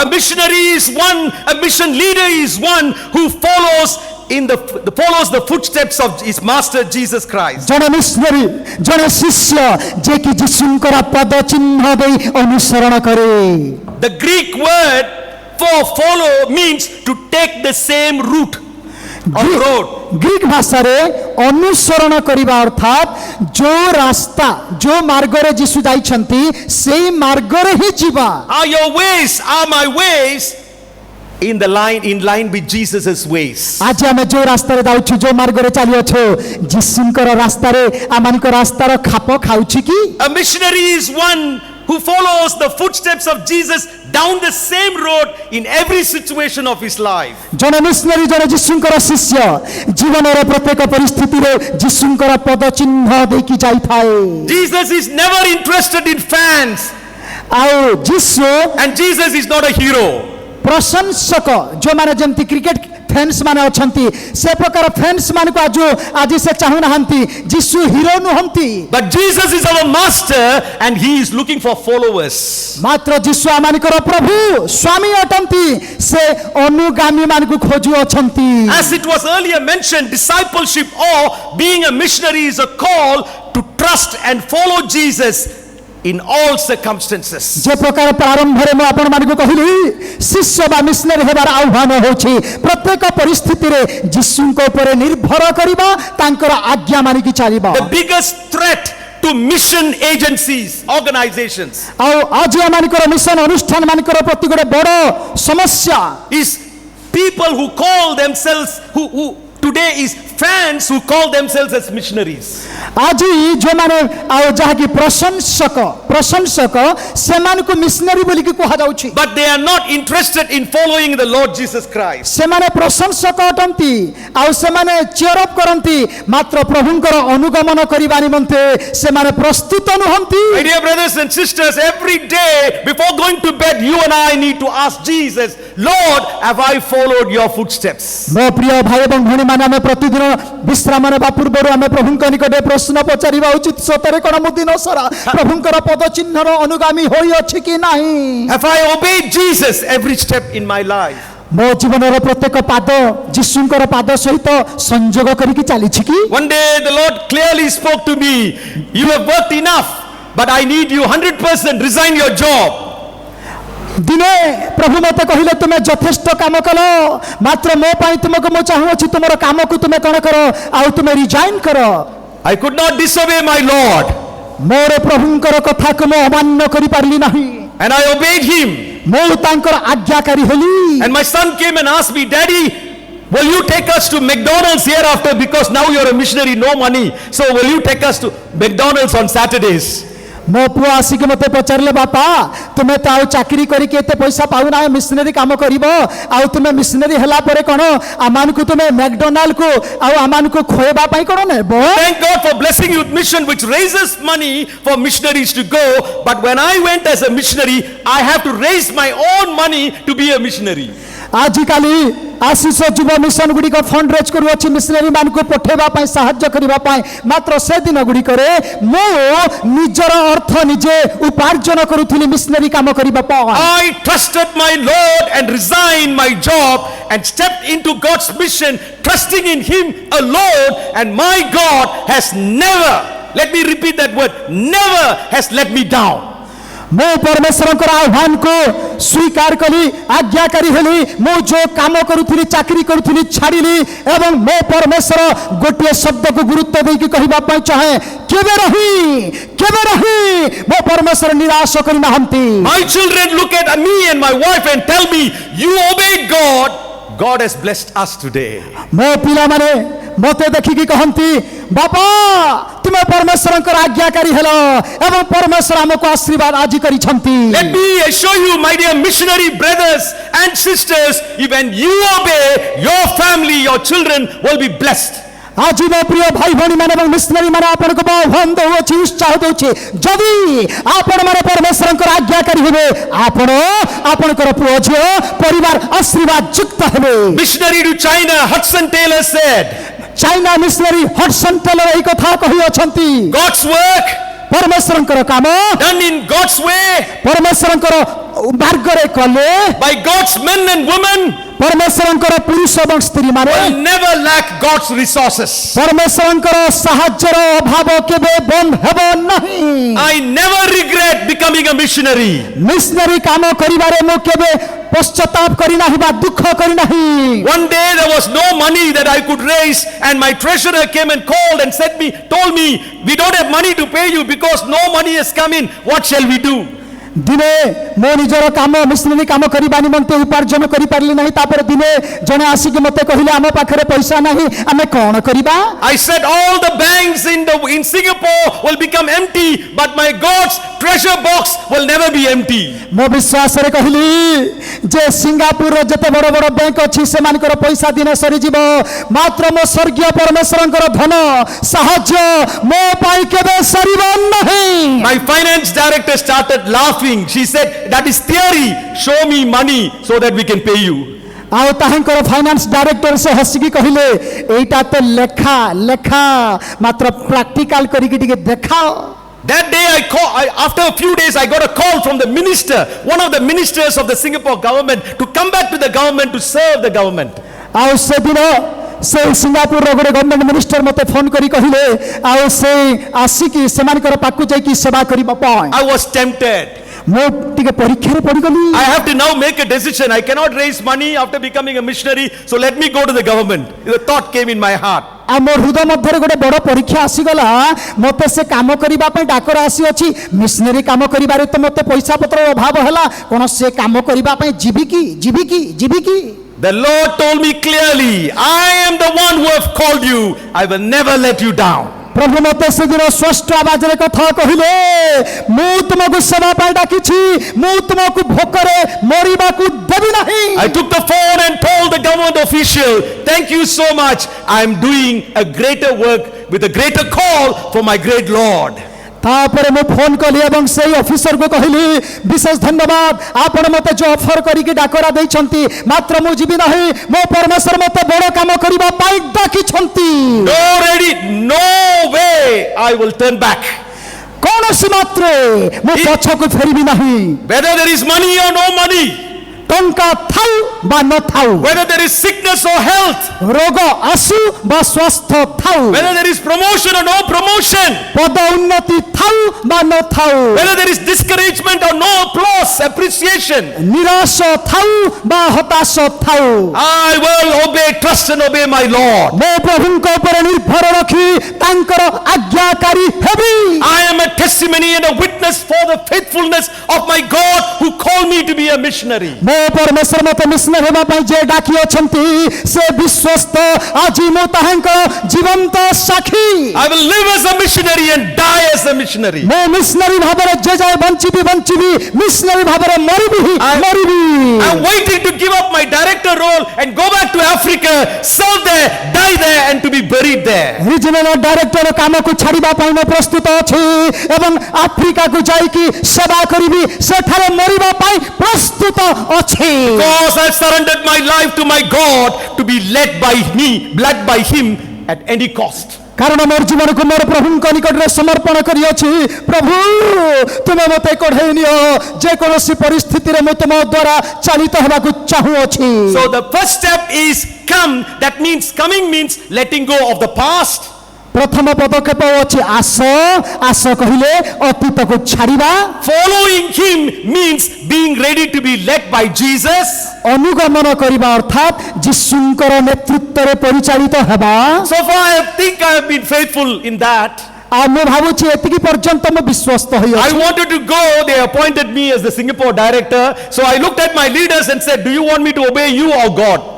A missionary is one, a mission leader is one who follows the footsteps of his master Jesus Christ. जने मिशनरी जने शिष्य जे कि यीशुंकर पद चिन्ह देई अनुसरण करे The Greek word for follow means to take the same route or road. Greek भाषा रे अनुसरण करिबा अर्थात जो रास्ता जो मार्ग रे यीशु जाइछंती सेही मार्ग रे ही जीवा Are your ways, are my ways in line with Jesus's ways? आज हमें जो रास्ता रे जाउछु जो मार्ग रे चाली अछो यीशुंकर रास्ता रे आमानक रास्ता रो खाप खाउछि की A missionary is one who follows the footsteps of Jesus down the same road in every situation of his life. ଜଣେ ମିଶନାରୀ ଜଣେ ଯୀଶୁଙ୍କର ଶିଷ୍ୟ ଜୀବନର ପ୍ରତ୍ୟେକ ପରିସ୍ଥିତିରେ ଯୀଶୁଙ୍କର ପଦ ଚିହ୍ନ ଦେଇକି ଯାଇଥାଏ। Jesus is never interested in fans, ଆଉ ଯୀଶୁ and Jesus is not a hero. ପ୍ରଶଂସକ ଯୋଉମାନେ ଯେମିତି କ୍ରିକେଟ ଫ୍ୟାନ୍ସ ମାନେ ଅଛନ୍ତି ସେ ପ୍ରକାର ଫ୍ୟାନ୍ସ ମାନଙ୍କୁ ଆଜି ସେ ଚାହୁଁନାହାନ୍ତି। ଯୀଶୁ ହିରୋ ନୁହନ୍ତି, But Jesus is our master and he is looking for followers. ମାତ୍ର ଯୀଶୁ ଆମମାନଙ୍କର ପ୍ରଭୁ ସ୍ୱାମୀ ଅଟନ୍ତି, ସେ ଅନୁଗାମୀ ମାନଙ୍କୁ ଖୋଜୁଅଛନ୍ତି। As it was earlier mentioned, discipleship or being a missionary is a call to trust and follow Jesus in all circumstances. ଯେ ପ୍ରକାର ପ୍ରାରମ୍ଭରେ ମୁଁ ଆପଣମାନଙ୍କୁ କହିଲି ଶିଷ୍ୟ ବା ମିଶନାରୀ ହେବାର ଆହ୍ୱାନ ହେଉଛି ପ୍ରତ୍ୟେକ ପରିସ୍ଥିତିରେ ଯୀଶୁଙ୍କ ଉପରେ ନିର୍ଭର କରିବା, ତାଙ୍କର ଆଜ୍ଞା ମାନିକି ଚାଲିବା। The biggest threat to mission agencies, organizations, ଆଉ ଆଜି ଆମମାନଙ୍କର ମିଶନ ଅନୁଷ୍ଠାନ ମାନଙ୍କର ପ୍ରତି ଗୋଟେ ବଡ଼ ସମସ୍ୟା is people who call themselves, who today is fans who call themselves as missionaries. ଆଜି ଯେଉଁମାନେ ଆଉ ଯାହାକି ପ୍ରଶଂସକ ସେମାନଙ୍କୁ ମିଶନାରୀ ବୋଲିକି କୁହାଯାଉଛି। But they are not interested in following the Lord Jesus Christ. ସେମାନେ ପ୍ରଶଂସକ ଅଟନ୍ତି ଆଉ ସେମାନେ ଚିୟର ଅପ୍ କରନ୍ତି, ମାତ୍ର ପ୍ରଭୁଙ୍କର ଅନୁଗମନ କରିବା ନିମନ୍ତେ ସେମାନେ ପ୍ରସ୍ତୁତ ନୁହନ୍ତି। My dear brothers and sisters, every day before going to bed, you and I need to ask Jesus, Lord, have I followed your footsteps? ମୋ ପ୍ରିୟ ଭାଇ ଏବଂ ଭଉଣୀମାନେ ଆମେ ପ୍ରତିଦିନ ବିଶ୍ରାମ ନେବା ପୂର୍ବରୁ ଆମେ ପ୍ରଭୁଙ୍କ ନିକଟରେ ପ୍ରଶ୍ନ ପଚାରିବା ଉଚିତ, ସତରେ କ'ଣ ମୁଁ ଦିନ ସାରା ପ୍ରଭୁଙ୍କର ପଦ ଚିହ୍ନର ଅନୁଗାମୀ ହୋଇଅଛି କି ନାହିଁ? Have I obeyed Jesus every step in my life? ମୋ ଜୀବନର ପ୍ରତ୍ୟେକ ପାଦ ଯୀଶୁଙ୍କର ପାଦ ସହିତ ସଂଯୋଗ କରିକି ଚାଲିଛି କି? One day the Lord clearly spoke to me, you have worked enough, but I need you 100%, resign your job. ଦିନେ ପ୍ରଭୁ ମୋତେ କହିଲେ ତୁମେ ଯଥେଷ୍ଟ କାମ କଲ, ମାତ୍ର ମୋ ପାଇଁ ତୁମକୁ ମୁଁ ଚାହୁଁଅଛି ତୁମର କାମକୁ ତୁମେ କ'ଣ କର, ଆଉ ତୁମେ ରିଜାଇନ୍ କର। I could not disobey my Lord, ମୋର ପ୍ରଭୁଙ୍କର କଥାକୁ ମୁଁ ଅମାନ୍ୟ କରିପାରିଲି ନାହିଁ, and I obeyed him. ମୁଁ ତାଙ୍କର ଆଜ୍ଞାକାରୀ ହେଲି। And my son came and asked me, Daddy, will you take us to McDonald's hereafter, because now you're a missionary, no money, so will you take us to McDonald's on Saturdays? ମୋ ପୁଅ ଆସିକି ମୋତେ ପଚାରିଲେ, ବାପା ତୁମେ ତ ଆଉ ଚାକିରି କରିକି ଏତେ ପଇସା ପାଉନା, ମିଶନାରୀ କାମ କରିବ, ଆଉ ତୁମେ ମିଶନାରୀ ହେଲା ପରେ କ'ଣ ଆମମାନଙ୍କୁ ତୁମେ ମ୍ୟାକଡୋନାଲ୍ଡକୁ ଆଉ ଆମମାନଙ୍କୁ ଖୋଇବା ପାଇଁ କ'ଣ ନେବ? Thank God for blessing youth mission, which raises money for missionaries to go. But when I went as a missionary, I have to raise my own money to be a missionary. ଆଜିକାଲି ଆଶିଷ ଯୁବ mission ଗୁଡ଼ିକ fund raise କରୁଅଛି missionary ମାନଙ୍କୁ ପଠେଇବା ପାଇଁ, ସାହାଯ୍ୟ କରିବା ପାଇଁ, ମାତ୍ର ସେ ଦିନ ଗୁଡ଼ିକରେ ମୁଁ ନିଜର ଅର୍ଥ ନିଜେ ଉପାର୍ଜନ କରୁଥିଲି ମିଶନାରୀ କାମ କରିବା ପାଇଁ। I trusted my Lord and resigned my job and stepped into God's mission, trusting in him alone, and my God has never, let me repeat that word, never has let me down. ମୁଁ ପରମେଶ୍ୱରଙ୍କର ଆହ୍ୱାନକୁ ସ୍ୱୀକାର କଲି, ଆଜ୍ଞାକାରୀ ହେଲି, ମୁଁ ଯେଉଁ କାମ କରୁଥିଲି, ଚାକିରି କରୁଥିଲି ଛାଡ଼ିଲି, ଏବଂ ମୋ ପରମେଶ୍ୱର ଗୋଟିଏ ଶବ୍ଦକୁ ଗୁରୁତ୍ୱ ଦେଇକି କହିବା ପାଇଁ ଚାହେଁ, କେବେ ରହି ମୋ ପରମେଶ୍ୱର ନିରାଶ କରିନାହାନ୍ତି। My children look at me and my wife and tell me, you obeyed God, God has blessed us today. ମୋ ପିଲାମାନେ ମୋତେ ଦେଖିକି କହନ୍ତି, ବାପା ତୁମେ ପରମେଶ୍ୱରଙ୍କର ଆଜ୍ଞାକାରୀ ହେଲ ଏବଂ ପରମେଶ୍ୱର ଆମକୁ ଆଶୀର୍ବାଦ ଆଜି କରିଛନ୍ତି। Let me assure you, my dear missionary brothers and sisters, when you obey, your family, your children will be blessed. ଆଜି ମୋ ପ୍ରିୟ ଭାଇ ଭଉଣୀ ମାନେ ଏବଂ ମିଶନାରୀ ମାନେ ଆପଣଙ୍କୁ ଆହ୍ୱାନ ଦେଉଅଛି, ଉତ୍ସାହ ଦେଉଛି, ଯଦି ଆପଣମାନେ ପରମେଶ୍ୱରଙ୍କର ଆଜ୍ଞାକାରୀ ହେବେ, ଆପଣଙ୍କର ପୁଅ ଝିଅ ପରିବାର ଆଶୀର୍ବାଦ ଯୁକ୍ତ ହେବେ। Missionary to China, Hudson Taylor said, China missionary Hudson Taylor ଏହି କଥା କହିଅଛନ୍ତି, God's work ପରମେଶ୍ୱରଙ୍କର କାମ done in God's way ପରମେଶ୍ୱରଙ୍କର ମାର୍ଗରେ କଲେ, by God's men and women, ପରମେଶ୍ୱରଙ୍କର ପୁରୁଷ ଏବଂ ସ୍ତ୍ରୀ ମାନେ will never lack God's resources. ପରମେଶ୍ୱରଙ୍କର ସାହାଯ୍ୟର ଅଭାବ କେବେ ବନ୍ଦ ହେବ ନାହିଁ। I never regret becoming a missionary. Missionary କାମ କରିବାରେ ମୁଁ କେବେ ପଶ୍ଚାତାପ କରିନାହିଁ ବା ଦୁଃଖ କରିନାହିଁ। One day there was no money that I could raise, and my treasurer came and called and told me, we don't have money to pay you because no money has come in. What shall we do? दिने मो निजर काम missionary काम करबा निमंते उपार्जन करि पारली नहीं तापर दिने जने आसी के मते कहिला हम पाखरे पैसा नहीं आमे कोन करबा I said all the banks in Singapore will become empty, but my God's treasure box will never be empty. मो विश्वास रे कहली जे सिंगापुर रो जते बड़ बड़ बैंक अछि से मानकर पैसा दिने सरी जीवो मात्र मो स्वर्गीय परमेश्वरंकर धन साहाय्य मो पाई केबे सरीबो नहीं My finance director started laughing. She said, that is theory. Show me money so that we can pay you. आउ ताहंकर फाइनेंस डायरेक्टर से हसिकी कहिले एटा तो लेखा लेखा मात्र प्रैक्टिकल करी के दिखे देखाओ That day after a few days I got a call from the minister, one of the ministers of the Singapore government, to come back to the government to serve the government. आउ से दिन से Singapore रो गोटे government minister मते phone करी कहिले आउ से आसिकी सेमानकर पाकु जाई की सेवा करिबा पाए I was tempted. मो टिके परीक्षा रे पड़ी गली I have to now make a decision. I cannot raise money after becoming a missionary, so let me go to the government. The thought came in my heart. आ मोर हृदय मध्य गोटे बड़ परीक्षा आसी गला मते से काम करिबा पय डाकर आसी अछि मिशनरी काम करिबारे तो मते पैसा पत्र अभाव हला कोन से काम करिबा पय जीवी की The Lord told me clearly, I am the one who have called you. I will never let you down. प्रभु मते से दिन स्पष्ट आवाज रे कथा कहिले मु तुमको सेवा पाई डाकिछि मु तुमको भोकरे मरिबा को देबी नहीं I took the phone and told the government official, thank you so much. I am doing a greater work with a greater call for my great Lord. तापर मु फोन कली एवं सेही ऑफिसर को कहली विशेष धन्यवाद आपण मते जो ऑफर करी के डाकरा देई छंती मात्र मु जीवी नहीं मो परमेश्वर मते बड़ काम करिबा पाई डाकी छंती No way I will turn back. कोन सी मात्र मु पछको फेरिबी नहीं Whether there is money or no money, टंका थाउ बा न थाउ whether there is sickness or health, रोग आसु बा स्वास्थ्य थाउ whether there is promotion or no promotion, पद उन्नति थाउ बा न थाउ whether there is discouragement or no applause, appreciation, निराश थाउ बा हताश थाउ I will obey, trust and obey my Lord. मो प्रभुଙ୍କ ଉପରେ ନିର୍ଭର ରଖି ତାଙ୍କର ଆଜ୍ଞାକାରୀ ହେବି I am a testimony and a witness for the faithfulness of my God who called me to be a missionary. मो परमेश्वर मते मिशनरी हेबा पई जे डाकी अछंती से विश्वस्त आजि मो ताहांकर जीवंत साक्षी I will live as a missionary and die as a missionary. मो मिशनरी भाबरे जे जाय बंचिबी missionary भाबरे मरिबी I am waiting to give up my director role and go back to Africa, serve there, die there and to be buried there. Regional director काम को छाड़िबा पई मैं प्रस्तुत अछि एवं Africa को जाई की सेवा करिबी सेठारे मरिबा पई प्रस्तुत अछि Because I surrendered my life to my God to be led by him at any cost. कारण मोर जीवन को मोर प्रभु निकट रे समर्पण करी अछि प्रभु तुमे मते कढै नियो जे कोनोसी परिस्थिति रे म तुम द्वारा चालित हेबा को चाहू अछि So the first step is come. That means coming means letting go of the past. प्रथम पदक्षेप अछि आस कहिले अतीत को छाड़िबा Following him means being ready to be led by Jesus. अनुगमन करिबा अर्थात यीशुंकर नेतृत्व रे परिचालित हेबा So far I think I have been faithful in that. आ मो भाबुछि एतिकी पर्यंत म विश्वस्त होय I wanted to go. They appointed me as the Singapore director. So I looked at my leaders and said, do you want me to obey you or God?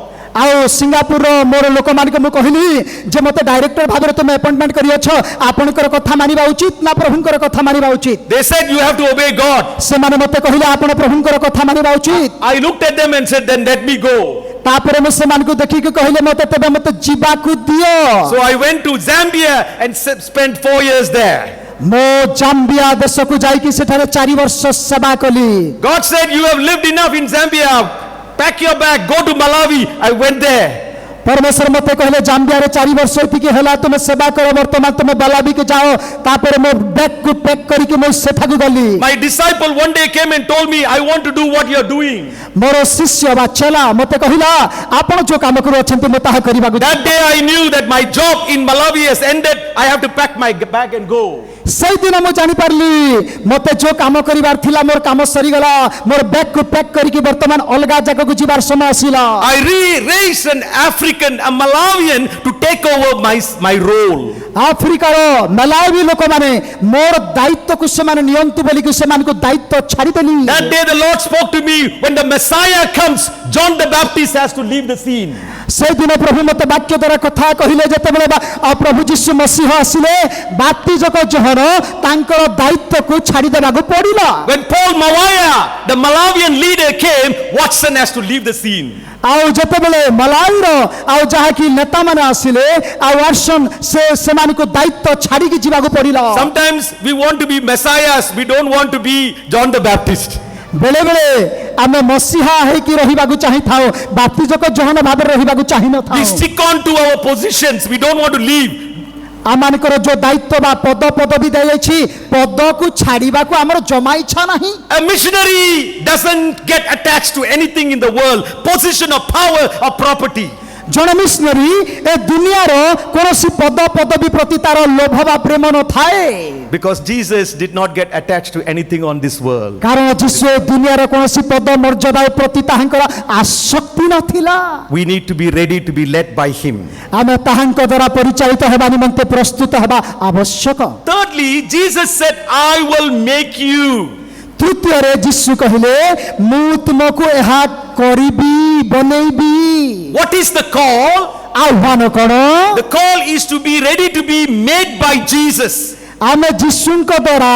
आउ Singapore मोर लोक मानिक मु कहली जे मते डायरेक्टर भाबरे तुम अपॉइंटमेंट करियो छ आपनकर कथा मानिबा उचित ना प्रभुंकर कथा मानिबा उचित They said you have to obey God. से माने मते कहिले आपण प्रभुंकर कथा मानिबा उचित I looked at them and said, then let me go. तापरे मु से मान को देखि के कहिले मते तबे मते जीवा को दियो So I went to Zambia and spent 4 years there. मो जाम्बिया देश को जाई कि सेठारे 4 वर्ष सेवा कली God said, you have lived enough in Zambia. Pack your bag, go to Malawi. I went there. परमेश्वर मते कहले जाम्बिया रे 4 वर्ष होती हला तुम सेवा करो वर्तमान तुम बलाबी के जाओ तापर मो बैग को पैक करी के मो सेठा को गली My disciple one day came and told me, I want to do what you are doing. मोर शिष्य बा चला मते कहिला आपण जो काम करू अछंती म ताहा करिबा को That day I knew that my job in Malawi has ended. I have to pack my bag and go. ସେଇ ଦିନ ମୁଁ ଜାଣିପାରିଲି ମତେ ଯୋ କାମ କରିବାର ଥିଲା ମୋର କାମ ସରିଗଲା ମୋର ବ୍ୟାଗ୍ କୁ ପ୍ୟାକ୍ କରିକି ବର୍ତ୍ତମାନ ଅଲଗା ଜାଗାକୁ ଯିବାର ସମୟ ଆସିଲା I raised an African, a Malawian to take over my role. ଆଫ୍ରିକାର ମେଲାୱି ଲୋକମାନେ ମୋର ଦାୟିତ୍ୱକୁ ସେମାନେ ନିଅନ୍ତୁ ବୋଲିକି ସେମାନଙ୍କୁ ଦାୟିତ୍ୱ ଛାଡ଼ିଦେଲି That day the Lord spoke to me, when the Messiah comes, John the Baptist has to leave the scene. ସେଦିନ ପ୍ରଭୁ ମତେ ବାକ୍ୟ ଦ୍ୱାରା କଥା କହିଲେ ଯେତେବେଳେ ପ୍ରଭୁ ଯୀଶୁ ମସିହ ଆସିଲେ ବାପ୍ତିଜକ ଯୋହନ ତାଙ୍କର ଦାୟିତ୍ୱକୁ ଛାଡ଼ିଦେବାକୁ ପଡ଼ିଲା When Paul Mawaya, the Malawian leader came, Watson has to leave the scene. ଆଉ ଯେତେବେଳେ ମଲାୱିର ଆଉ ଯାହାକି ନେତାମାନେ ଆସିଲେ ଆଉ ୱାଟସନ୍ ସେମାନଙ୍କୁ ଦାୟିତ୍ୱ ଛାଡ଼ିକି ଯିବାକୁ ପଡ଼ିଲା Sometimes we want to be messiahs, we don't want to be John the Baptist. ବେଳେ ବେଳେ ଆମେ ମସିହା ହେଇକି ରହିବାକୁ ଚାହିଁଥାଉ ବାପ୍ତିଜକ ଯୋହନ ଭାବରେ ରହିବାକୁ We ଚାହିଁନଥାଉ stick on to our positions, we don't want to leave. ଆମମାନଙ୍କର ଯୋଉ ଦାୟିତ୍ୱ ବା ପଦବୀ ଦିଆଯାଇଛି ପଦକୁ ଛାଡ଼ିବାକୁ ଆମର ଜମା ଇଚ୍ଛା ନାହିଁ A missionary doesn't get attached to anything in the world, position or power or property. ଜଣେ ମିଶନରୀ ଏ ଦୁନିଆର କୌଣସି ପଦବୀ ପ୍ରତି ତାର ଲୋଭ ବା ପ୍ରେମ ନଥାଏ Because Jesus did not get attached to anything on this world. କାରଣ ଯୀଶୁ ଏ ଦୁନିଆର କୌଣସି ପଦ ମର୍ଯ୍ୟାଦା ପ୍ରତି ତାହାଙ୍କର ଆସକ୍ତି ନଥିଲା We need to be ready to be led by Him. ଆମେ ତାହାଙ୍କ ଦ୍ୱାରା ପରିଚାଳିତ ହେବା ନିମନ୍ତେ ପ୍ରସ୍ତୁତ ହେବା ଆବଶ୍ୟକ Thirdly, Jesus said, I will make you. ତୃତୀୟରେ ଯୀଶୁ କହିଲେ ମୁଁ ତୁମକୁ ଏହା କରିବି ବନେଇବି What is the call? ଆହ୍ୱାନ କଣ The call is to be ready to be made by Jesus. ଆମେ ଯୀଶୁଙ୍କ ଦ୍ୱାରା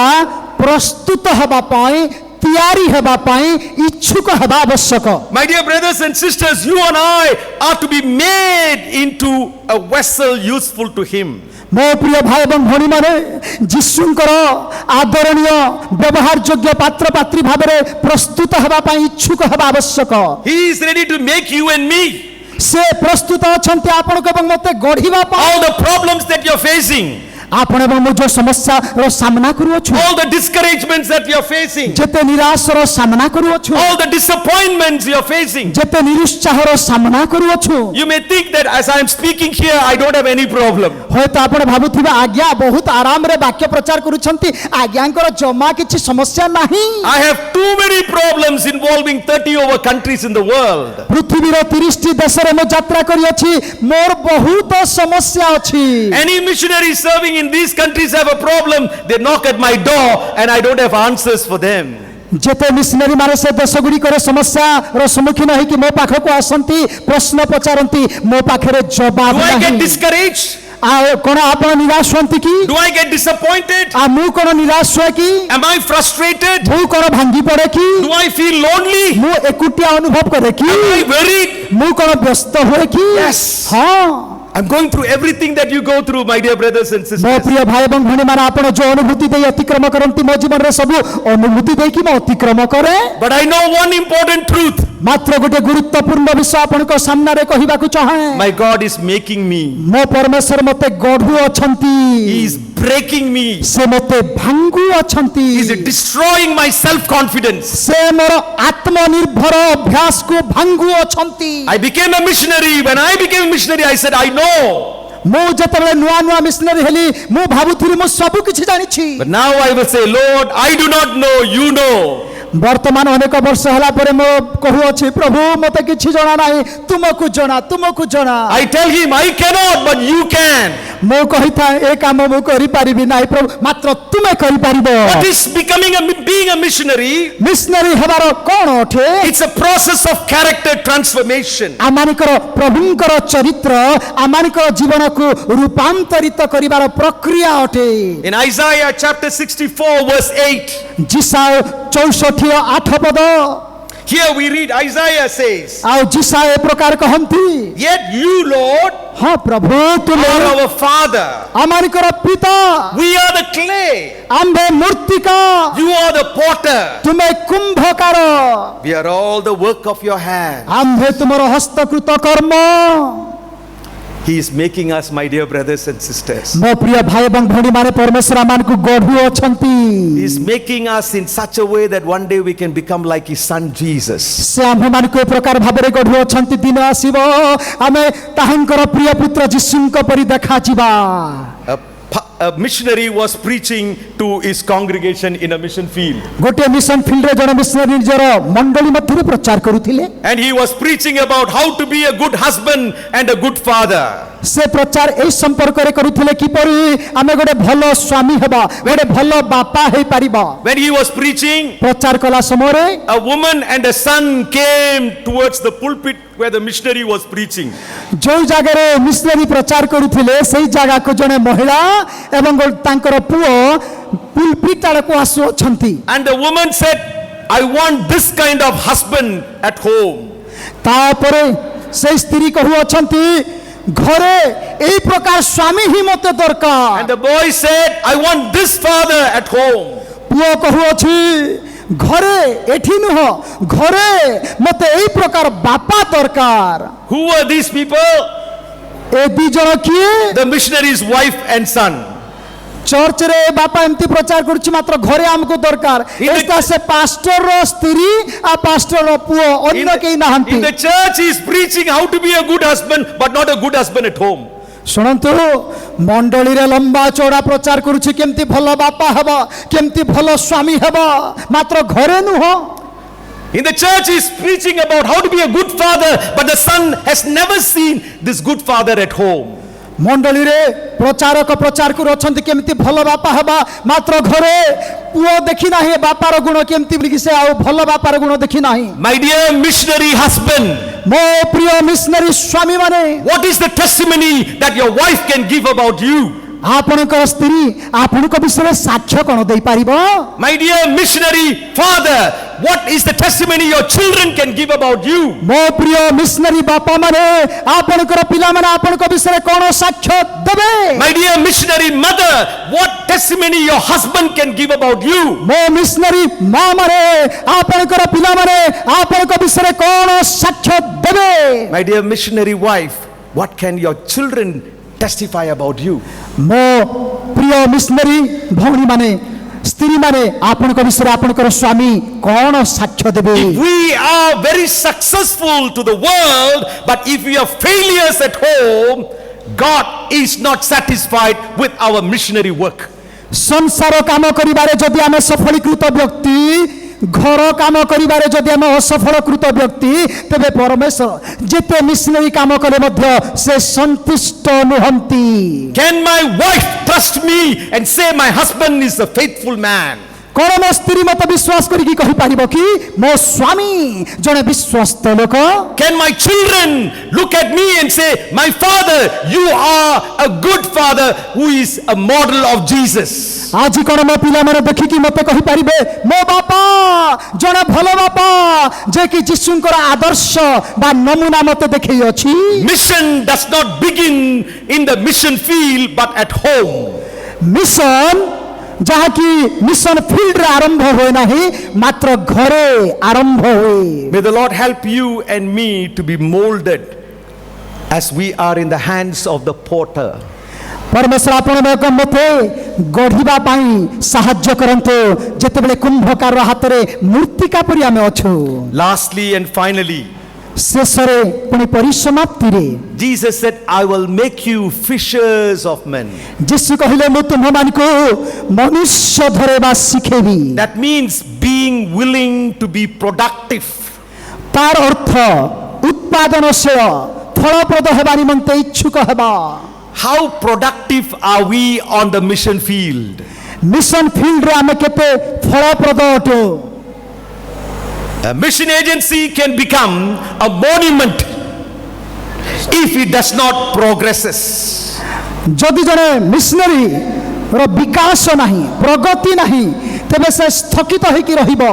ପ୍ରସ୍ତୁତ ହେବା ପାଇଁ ତିଆରି ହେବା ପାଇଁ ଇଚ୍ଛୁକ ହେବା ଆବଶ୍ୟକ My dear brothers and sisters, you and I are to be made into a vessel useful to Him. ମୋ ପ୍ରିୟ ଭାଇ ଏବଂ ଭଉଣୀମାନେ ଯୀଶୁଙ୍କର ଆଦରଣୀୟ ବ୍ୟବହାର ଯୋଗ୍ୟ ପାତ୍ର ପାତ୍ରୀ ଭାବରେ ପ୍ରସ୍ତୁତ ହେବା ପାଇଁ ଇଚ୍ଛୁକ ହେବା ଆବଶ୍ୟକ He is ready to make you and me. ସେ ପ୍ରସ୍ତୁତ ଅଛନ୍ତି ଆପଣଙ୍କୁ ଏବଂ ମୋତେ ଗଢ଼ିବା ପାଇଁ All the problems that you're facing, ଆପଣ ଏବଂ ମୁଁ ଯୋଉ ସମସ୍ୟାର ସାମ୍ନା କରୁଅଛୁ all the discouragements that you're facing, ଯେତେ ନିରାଶର ସାମ୍ନା କରୁଅଛୁ all the disappointments you're facing. ଯେତେ ନିରୁତ୍ସାହର ସାମ୍ନା କରୁଅଛୁ You may think that as I'm speaking here, I don't have any problem. ହୁଏତ ଆପଣ ଭାବୁଥିବେ ଆଜ୍ଞା ବହୁତ ଆରାମରେ ବାକ୍ୟ ପ୍ରଚାର କରୁଛନ୍ତି ଆଜ୍ଞାଙ୍କର ଜମା କିଛି ସମସ୍ୟା ନାହିଁ I have too many problems involving 30 over countries in the world. ପୃଥିବୀର 30ଟି ଦେଶରେ ମୁଁ ଯାତ୍ରା କରିଅଛି ମୋର ବହୁତ ସମସ୍ୟା ଅଛି Any missionary serving in these countries have a problem, they knock at my door and I don't have answers for them. ଯେତେ ମିଶନାରୀ ମାନେ ସେ ଦେଶ ଗୁଡ଼ିକରେ ସମସ୍ୟାର ସମ୍ମୁଖୀନ ହେଇକି ମୋ ପାଖକୁ ଆସନ୍ତି ପ୍ରଶ୍ନ ପଚାରନ୍ତି ମୋ ପାଖରେ ଜବାବ Do I get ନାହିଁ discouraged? ଆଉ କଣ ଆପଣ ନିରାଶ ହୁଅନ୍ତି କି Do I get disappointed? ଆଉ ମୁଁ କଣ ନିରାଶ ହୁଏ କି Am I frustrated? ମୁଁ କଣ ଭାଙ୍ଗି ପଡେ କି Do I feel lonely? ମୁଁ ଏକୁଟିଆ ଅନୁଭବ କରେ କି Am I worried? ମୁଁ କଣ ବ୍ୟସ୍ତ ହୁଏ କି Yes. ହଁ I'm going through everything that you go through, my dear brothers and ମୋ sisters. ପ୍ରିୟ ଭାଇ ଏବଂ ଭଉଣୀମାନେ ଆପଣ ଯୋଉ ଅନୁଭୂତି ଦେଇ ଅତିକ୍ରମ କରନ୍ତି ମୋ ଜୀବନରେ ସବୁ ଅନୁଭୂତି ଦେଇକି ମୁଁ ଅତିକ୍ରମ କରେ But I know one important truth. ମାତ୍ର ଗୋଟେ ଗୁରୁତ୍ୱପୂର୍ଣ୍ଣ ବିଷୟ ଆପଣଙ୍କ ସାମ୍ନାରେ କହିବାକୁ ଚାହେଁ My God is making me. ମୋ ପରମେଶ୍ୱର ମୋତେ ଗଢୁ ଅଛନ୍ତି He is breaking me. ସେ ମୋତେ ଭାଙ୍ଗୁ ଅଛନ୍ତି He is destroying my self-confidence. ସେ ମୋର ଆତ୍ମନିର୍ଭର ଅଭ୍ୟାସକୁ ଭାଙ୍ଗୁ ଅଛନ୍ତି I became a missionary. When I became a missionary, I said, I know. ମୁଁ ଯେତେବେଳେ ନୂଆ ନୂଆ ମିଶନାରୀ ହେଲି ମୁଁ ଭାବୁଥିଲି ମୁଁ ସବୁ କିଛି ଜାଣିଛି But now I will say, Lord, I do not know, you know. ବର୍ତ୍ତମାନ ଅନେକ ବର୍ଷ ହେଲା ପରେ ମୁଁ କହୁଅଛି ପ୍ରଭୁ ମୋତେ କିଛି ଜଣା ନାହିଁ ତୁମକୁ ଜଣା I tell him, I cannot, but you can. ମୁଁ କହିଥାଏ ଏ କାମ ମୁଁ କରିପାରିବି ନାହିଁ ପ୍ରଭୁ ମାତ୍ର ତୁମେ କରିପାରିବ What is being a missionary? Missionary ହେବାର କ'ଣ ଅଟେ It's a process of character transformation. ଆମମାନଙ୍କର ପ୍ରଭୁଙ୍କର ଚରିତ୍ର ଆମମାନଙ୍କର ଜୀବନକୁ ରୂପାନ୍ତରିତ କରିବାର ପ୍ରକ୍ରିୟା ଅଟେ In Isaiah chapter 64, verse 8, ଯିଶାୟ 64:8 ପଦ here we read, Isaiah says, ଆଉ ଯିଶାୟ ଏ ପ୍ରକାର କହନ୍ତି Yet you, Lord, ହଁ ପ୍ରଭୁ ତୁମେ are our Father. ଆମମାନଙ୍କର ପିତା We are the clay. ଆମ୍ଭେ ମୂର୍ତ୍ତିକା You are the potter. ତୁମେ କୁମ୍ଭକାର We are all the work of your hand. ଆମ୍ଭେ ତୁମର ହସ୍ତକୃତ କର୍ମ He is making us, my dear brothers and sisters. ମୋ ପ୍ରିୟ ଭାଇ ଏବଂ ଭଉଣୀମାନେ ପରମେଶ୍ୱର ଆମମାନଙ୍କୁ ଗଢୁ ଅଛନ୍ତି He is making us in such a way that one day we can become like his son Jesus. ସେ ଆମ୍ଭମାନଙ୍କୁ ଏ ପ୍ରକାର ଭାବରେ ଗଢୁ ଅଛନ୍ତି ଦିନ ଆସିବ ଆମେ ତାହାଙ୍କର ପ୍ରିୟ ପୁତ୍ର ଯୀଶୁଙ୍କ ପରି ଦେଖାଯିବା a missionary was preaching to his congregation in a mission field. गोटे मिशन फील्ड रे जने मिशनरी निजर मंडली मध्यरे प्रचार करूथिले And he was preaching about how to be a good husband and a good father. से प्रचार ए संपर्क रे करूथिले किपरि आमे गोटे भलो स्वामी हेबा गोटे भलो बापा हे परिबा When he was preaching, प्रचार कला समय रे a woman and a son came towards the pulpit where the missionary was preaching. जो जगह रे मिशनरी प्रचार करूथिले सेही जगह को जने महिला एवं तांकर पुओ पुलपिट आड़ को आसु अछंती And the woman said, I want this kind of husband at home. तापरे से स्त्री कहू अछंती घरे एई प्रकार स्वामी ही मते दरकार And the boy said, I want this father at home. पुओ कहू अछि घरे एठी नुह घरे मते एई प्रकार बापा दरकार Who were these people? ए दी जण किए The missionary's wife and son. Church रे बापा एमती प्रचार करूछि मात्र घरे हमको दरकार एस्ता से पास्टर रो स्त्री आ पास्टर रो पुओ In अन्य केही नाहंती in the church he is preaching how to be a good husband but not a good husband at home. शुणन्तु मंडली रे लंबा चौड़ा प्रचार करूछि केमती भलो बापा हेबा केमती भलो स्वामी हेबा मात्र घरे नुह In the church he is preaching about how to be a good father but the son has never seen this good father at home. मंडली रे प्रचारक प्रचार करू अछंती केमती भलो बापा हेबा मात्र घरे पुओ देखि नाही बापार गुण केमती बोली से आ भलो बापार गुण देखि नाही My dear missionary husband, मो प्रिय मिशनरी स्वामी माने what is the testimony that your wife can give about you? आपणकर स्त्री आपणको विषय साक्ष्य कोन देई पारिबो My dear missionary father, what is the testimony your children can give about you? मो प्रिय मिशनरी बापा माने आपणकर पिला माने आपणको विषय कोन साक्ष्य देबे My dear missionary mother, what testimony your husband can give about you? मो मिशनरी मां माने आपणकर पिला माने आपणको विषय कोन साक्ष्य देबे My dear missionary wife, what can your children testify about you? मो प्रिय मिशनरी भौणी माने स्त्री माने आपणको विषय आपणकर स्वामी कोन साक्ष्य देबे We are very successful to the world, but if we are failures at home, God is not satisfied with our missionary work. संसार काम करिबारे जदि आमे सफलीकृत व्यक्ति घर काम करिबारे जदि आमे असफलकृत व्यक्ति तबे परमेश्वर जेते मिशनरी काम करे मध्य से संतुष्ट नुहंती Can my wife trust me and say my husband is a faithful man? कोन मो स्त्री मत विश्वास करी कहि पारिबो कि मो स्वामी जने विश्वस्त लोक Can my children look at me and say, my father, you are a good father who is a model of Jesus? आज कोन मो पिला माने देखि कि मते कहि पारिबे मो बापा जने भलो बापा जे कि यीशुंकर आदर्श बा नमूना मते देखै अछि Mission does not begin in the mission field but at home. Mission जहाँ की मिशन फील्ड रे आरंभ होए नाही मात्र घरे आरंभ होए May the Lord help you and me to be molded as we are in the hands of the potter. परमेश्वर आपण में मते गढ़िबा पाई सहाय्य करंतो जेतेबेले कुंभकार हाथ रे मूर्तिका परि आमे अछु Lastly and finally, शेषरे पुनि परिसमाप्ति रे Jesus said, I will make you fishers of men. यीशु कहिले म तुम मानको मनुष्य धरेबा सिखेबी That means being willing to be productive. तार अर्थ उत्पादनशील फलप्रद हेबा निमन्ते इच्छुक हेबा How productive are we on the mission field? Mission field रे आमे केते फलप्रद अटो A mission agency can become a monument if it does not progresses. जदि जने मिशनरी रो विकास नाही प्रगति नाही तबे से स्थगित होई कि रहिबो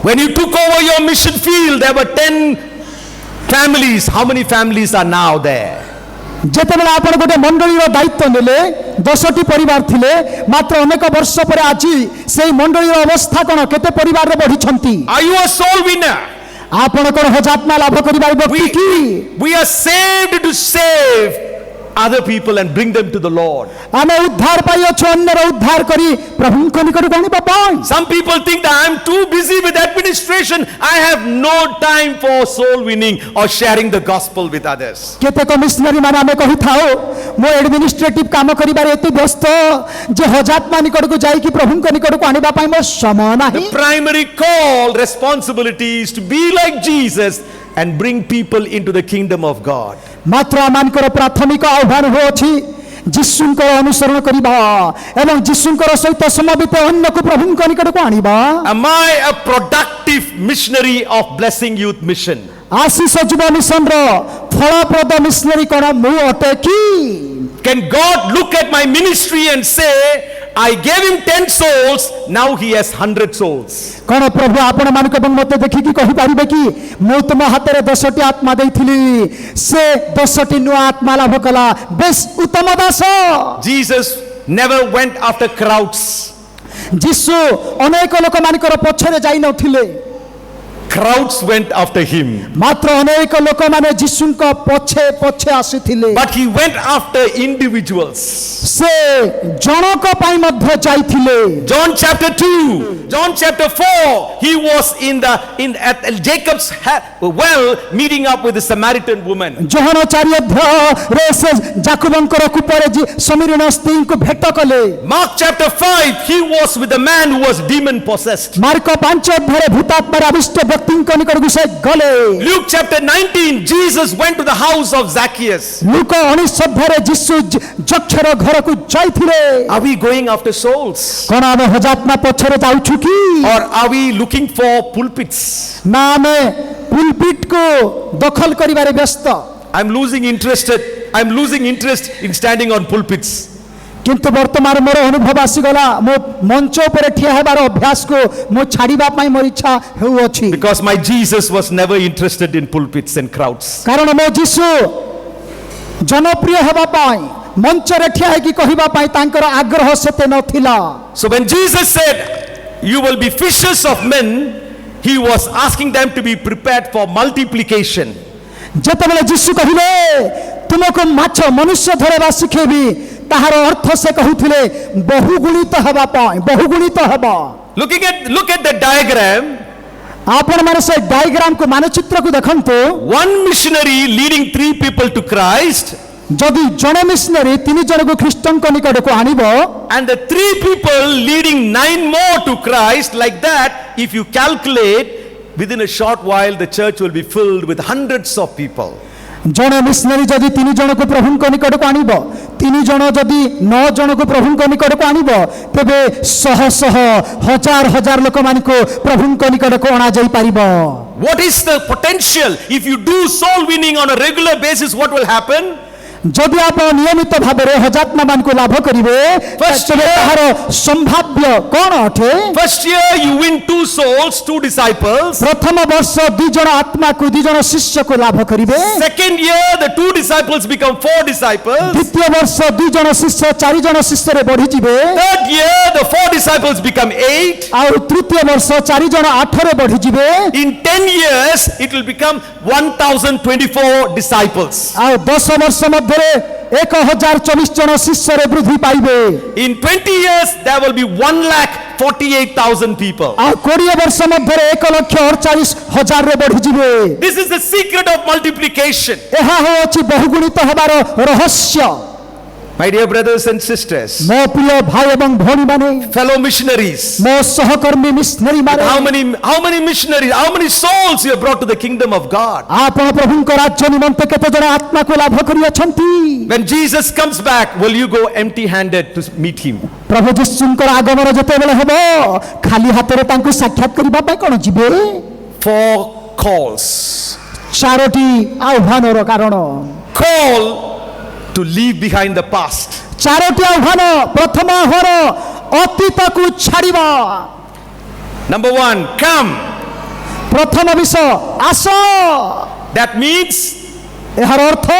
When you took over your mission field, there were 10 families. How many families are now there? जेतेबेले आपण गोटे मंडली रो दायित्व नेले 10टी परिवार थिले मात्र अनेक वर्ष पर आजी सेही मंडली रो अवस्था कोन केते परिवार रे बढ़ी छंती Are you a soul winner? आपण कोन हजात्मा लाभ करिबार व्यक्ति की We are saved to save other people and bring them to the Lord. आमे उद्धार पाइयो छ अन्य रो उद्धार करी प्रभु को निकट गणिबा पाई Some people think the am too busy with administration. I have no time for soul winning or sharing the gospel with others. केतेक मिशनरी माने आमे कहि थाओ मो एडमिनिस्ट्रेटिव काम करिबार एते व्यस्त जे हजात्मा निकट को जाई कि प्रभु को निकट को आनिबा पई मो समय The नाही primary call, responsibility is to be like Jesus and bring people into the kingdom of God. मात्र आमानकर प्राथमिक आह्वान होछि जिसुंकर अनुसरण करिबा एवं जिसुंकर सहित समबित अन्य को प्रभु को निकट को आनिबा Am I a productive missionary of Blessing Youth Mission? आशीष जुब मिशन रो फलप्रद मिशनरी कोन मु अटे की Can God look at my ministry and say, I gave him 10 souls, now he has 100 souls? कोन प्रभु आपण मान को मते देखि कि कहि परिबे कि मु तुम हातरे 10टी आत्मा देइथिली से 10टी नुआ आत्मा लाभ कला बेस उत्तम दास Jesus never went after crowds. जिसु अनेक लोक मानकर पछरे जाई नथिले Crowds went after him. मात्र अनेक लोक माने जिसुंको पछे पछे आसीथिले But he went after individuals. से जनक पई मध्य जाइथिले John chapter 2, John chapter 4, he was at Jacob's well meeting up with the Samaritan woman. Johan 4 अध्याय रे से जाकुबंकर कुपरे जी समीरण स्त्री को भेट कले Mark chapter 5, he was with a man who was demon possessed. Mark 5 अध्याय भूतात्मा आविष्ट व्यक्ति को निकट गुसे गले Luke chapter 19, Jesus went to the house of Zacchaeus. Look 19 अध्याय जिसु जक्षर घर को जाइथिले Are we going after souls? कोन आमे हजात्मा पछरे जाउछु की Or are we looking for pulpits? ना आमे पुलपिट को दखल करिबारे व्यस्त I'm losing interest in standing on pulpits. किंतु वर्तमान मोर अनुभव आसीगला मो मंच ऊपर ठिया हेबार अभ्यास को मो छाड़ीबा पई मोर इच्छा हेउ अछि Because my Jesus was never interested in pulpits and crowds. कारण मो जीसु जनप्रिय हेबा पई मंच रे ठिया हे कि कहिबा पई तांकर आग्रह सेते नथिला So when Jesus said, you will be fishers of men, he was asking them to be prepared for multiplication. जेतेबेले जीसु कहिले तुमको माछ मनुष्य धरबा सिखेबी ताहार अर्थ से कहुथिले बहुगुणित हेबा पई बहुगुणित हेबा Look at the diagram. आपण माने से डायग्राम को मानचित्र को देखंतो One missionary leading 3 people to Christ, जदि जने मिशनरी 3 जन को ख्रीष्टन को निकट को आनिबो and the 3 people leading 9 more to Christ, like that, if you calculate, within a short while the church will be filled with hundreds of people. जने missionary जदि 3 जन को प्रभु को निकट को आनिबो 3 जन जदि 9 जन को प्रभु को निकट को आनिबो तबे शह शह हजार हजार लोक मान को प्रभु को निकट को आना जाई परिबो What is the potential? If you do soul winning on a regular basis, what will happen? जदि आप नियमित भाव में हजात्मा मान को लाभ करिवे First तबे year- ताहार संभाव्य कोन अठे First year you win 2 souls, 2 disciples. प्रथम वर्ष 2 जन आत्मा को 2 जन शिष्य को लाभ करिवे Second year the 2 disciples become 4 disciples. द्वितीय वर्ष 2 जन शिष्य 4 जन शिष्य रे बढ़ी जिवे Third year the 4 disciples become 8. आ तृतीय वर्ष 4 जन 8 रे बढ़ी जिवे In 10 years it will become 1024 disciples. आ 10 वर्ष मध्ये 1024 जन शिष्य रे वृद्धि पाइबे In 20 years there will be 1,48,000 people. आ 20 वर्ष मध्ये 1,48,000 रे बढ़ी जिवे This is the secret of multiplication. एहा होछि बहुगुणित हेबार रहस्य My dear brothers and sisters, मो प्रिय भाई एवं भौणी माने fellow missionaries, मो सहकर्मी मिशनरी माने how many missionaries, how many souls you have brought to the kingdom of God? आपण प्रभुଙ୍କ राज्य निमंते केते जण आत्मा को लाभ करि अछंती When Jesus comes back, will you go empty handed to meet him? प्रभु जीशुଙ୍କର आगमन जते बेले हेबो खाली हातरे तांको साक्षात करिबा पय कोन जिवे 4 calls. चारोटी आह्वानर कारण Call to leave behind the past. Charoti आह्वान प्रथम आह्वान अतीत को छाड़िबा Number 1, come. प्रथम विषय आस That means एहार earth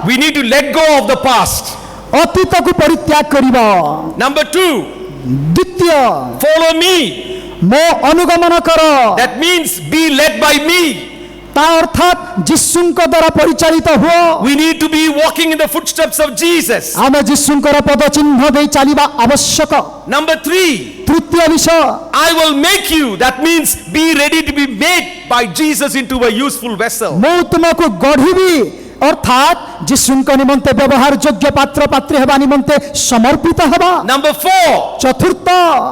we need to let go of the past. अतीत को परित्याग करिबा Number 2, द्वितीय follow me. मो अनुगमन कर That means be led by me. ତା ଅର୍ଥାତ୍ ଯୀଶୁଙ୍କ ଦ୍ୱାରା ପରିଚାଳିତ ହୁଅ। We need to be walking in the footsteps of Jesus. ଆମେ ଯୀଶୁଙ୍କର ପଦ ଚିହ୍ନ ଦେଇ ଚାଲିବା ଆବଶ୍ୟକ। Number 3, ତୃତୀୟ ବିଷୟ, I will make you. That means be ready to be made by Jesus into a useful vessel. ମୁଁ ତୁମକୁ ଗଢ଼ିବି ଅର୍ଥାତ୍ ଯୀଶୁଙ୍କ ନିମନ୍ତେ ବ୍ୟବହାର ଯୋଗ୍ୟ ପାତ୍ର ପାତ୍ରୀ ହେବା ନିମନ୍ତେ ସମର୍ପିତ ହେବା। Number 4, ଚତୁର୍ଥ,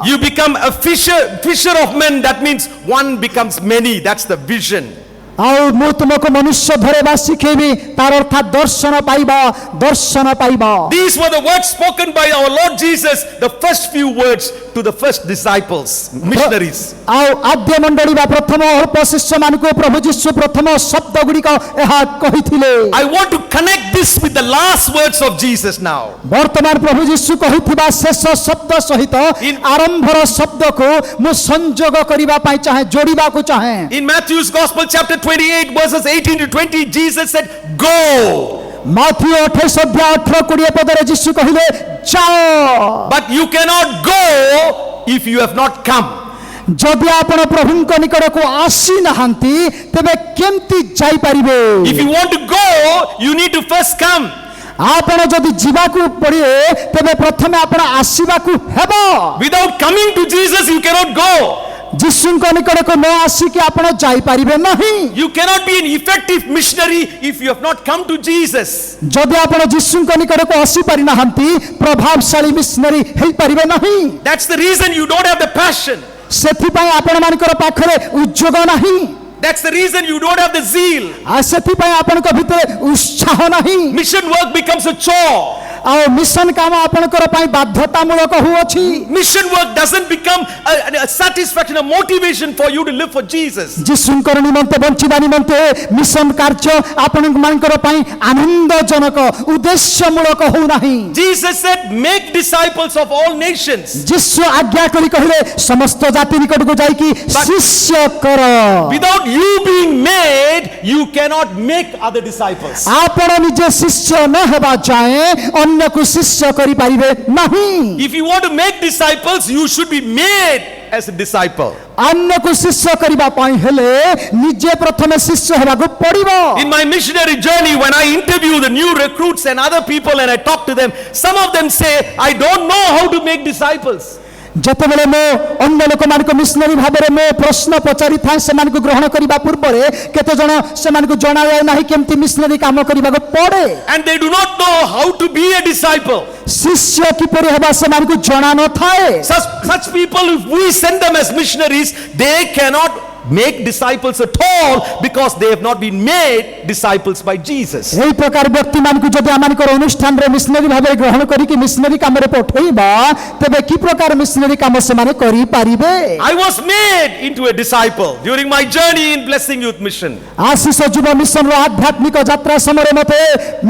you become a fisher of men. That means one becomes many. That's the vision. ଆଉ ମୁଁ ତୁମକୁ ମନୁଷ୍ୟ ଧରିବା ଶିଖେଇବି, ତାର ଅର୍ଥାତ୍ ଦର୍ଶନ ପାଇବା, ଦର୍ଶନ ପାଇବା। These were the words spoken by our Lord Jesus, the first few words to the first disciples, missionaries. ଆଉ ଆଦ୍ୟ ମଣ୍ଡଳୀ ବା ପ୍ରଥମ ଅଳ୍ପ ଶିଷ୍ୟମାନଙ୍କୁ ପ୍ରଭୁ ଯୀଶୁ ପ୍ରଥମ ଶବ୍ଦ ଗୁଡ଼ିକ ଏହା କହିଥିଲେ। I want to connect this with the last words of Jesus now. ବର୍ତ୍ତମାନ ପ୍ରଭୁ ଯୀଶୁ କହିଥିବା ଶେଷ ଶବ୍ଦ ସହିତ ଆରମ୍ଭର ଶବ୍ଦକୁ ମୁଁ ସଂଯୋଗ କରିବା ପାଇଁ ଚାହେଁ, ଯୋଡ଼ିବାକୁ ଚାହେଁ। In Matthew's Gospel, chapter 28, verses 18 to 20, Jesus said, Go. Matthew 28 ଅଧ୍ୟାୟ 18-20 ପଦରେ ଯୀଶୁ କହିଲେ, ଯାଅ। But you cannot go if you have not come. ଯଦି ଆପଣ ପ୍ରଭୁଙ୍କ ନିକଟକୁ ଆସିନାହାନ୍ତି ତେବେ କେମିତି ଯାଇପାରିବେ? If you want to go, you need to first come. ଆପଣ ଯଦି ଯିବାକୁ ପଡ଼ିବେ ତେବେ ପ୍ରଥମେ ଆପଣ ଆସିବାକୁ ହେବ। Without coming to Jesus, you cannot go. ଯୀଶୁଙ୍କ ନିକଟକୁ ନ ଆସିକି ଆପଣ ଯାଇପାରିବେ ନାହିଁ। You cannot be an effective missionary if you have not come to Jesus. ଯଦି ଆପଣ ଯୀଶୁଙ୍କ ନିକଟକୁ ଆସିପାରି ନାହାନ୍ତି ପ୍ରଭାବଶାଳୀ ମିଶନାରୀ ହେଇପାରିବେ ନାହିଁ। That's the reason you don't have the passion. ସେଥିପାଇଁ ଆପଣମାନଙ୍କର ପାଖରେ ଉଦ୍ଯୋଗ ନାହିଁ। That's the reason you don't have the zeal. ଆଉ ସେଥିପାଇଁ ଆପଣଙ୍କ ଭିତରେ ଉତ୍ସାହ ନାହିଁ। Mission work becomes a chore. ଆଉ ମିଶନ କାମ ଆପଣଙ୍କର ପାଇଁ ବାଧ୍ୟତାମୂଳକ ହୋଇଅଛି। Mission work doesn't become a satisfaction, a motivation for you to live for Jesus. ଯୀଶୁଙ୍କର ନିମନ୍ତେ ବଞ୍ଚିବା ନିମନ୍ତେ ମିଶନ କାର୍ଯ୍ୟ ଆପଣମାନଙ୍କର ପାଇଁ ଆନନ୍ଦଜନକ ଉଦ୍ଦେଶ୍ୟମୂଳକ ହେଉନାହିଁ। Jesus said, make disciples of all nations. ଯୀଶୁ ଆଜ୍ଞା କରି କହିଲେ ସମସ୍ତ ଜାତି ନିକଟକୁ ଯାଇକି ଶିଷ୍ୟ କର। Without you being made, you cannot make other disciples. ଆପଣ ନିଜେ ଶିଷ୍ୟ ନ ହେବା ଯାଏଁ ଅନ୍ୟକୁ ଶିଷ୍ୟ କରିପାରିବେ ନାହିଁ। If you want to make disciples, you should be made as a disciple. ଅନ୍ୟକୁ ଶିଷ୍ୟ କରିବା ପାଇଁ ହେଲେ ନିଜେ ପ୍ରଥମେ ଶିଷ୍ୟ ହେବାକୁ ପଡ଼ିବ। In my missionary journey, when I interview the new recruits and other people and I talk to them, some of them say, I don't know how to make disciples. ଯେତେବେଳେ ମୁଁ ଅନ୍ୟ ଲୋକମାନଙ୍କୁ ମିଶନାରୀ ଭାବରେ ମୁଁ ପ୍ରଶ୍ନ ପଚାରିଥାଏ ସେମାନଙ୍କୁ ଗ୍ରହଣ କରିବା ପୂର୍ବରେ କେତେ ଜଣ ସେମାନଙ୍କୁ ଜଣାଯାଏ ନାହିଁ କେମିତି ମିଶନାରୀ କାମ କରିବାକୁ ପଡ଼େ। And they do not know how to be a disciple. ଶିଷ୍ୟ କିପରି ହେବା ସେମାନଙ୍କୁ ଜଣା ନଥାଏ। Such people, if we send them as missionaries, they cannot make disciples at all because they have not been made disciples by Jesus. এই প্রকার ব্যক্তিମାନଙ୍କୁ যদি আমানকৰ অনুষ্ঠাନରେ missionary ভাবে গ্রহণ করি কি মিশনারি কামরে পঠাইবা তবে কি প্রকার মিশনারি কাম সেমানে করি পারিবে। I was made into a disciple during my journey in Blessing Youth Mission. Ashish যুব মিশনর আধ্যাত্মিক যাত্রা সময়ে মতে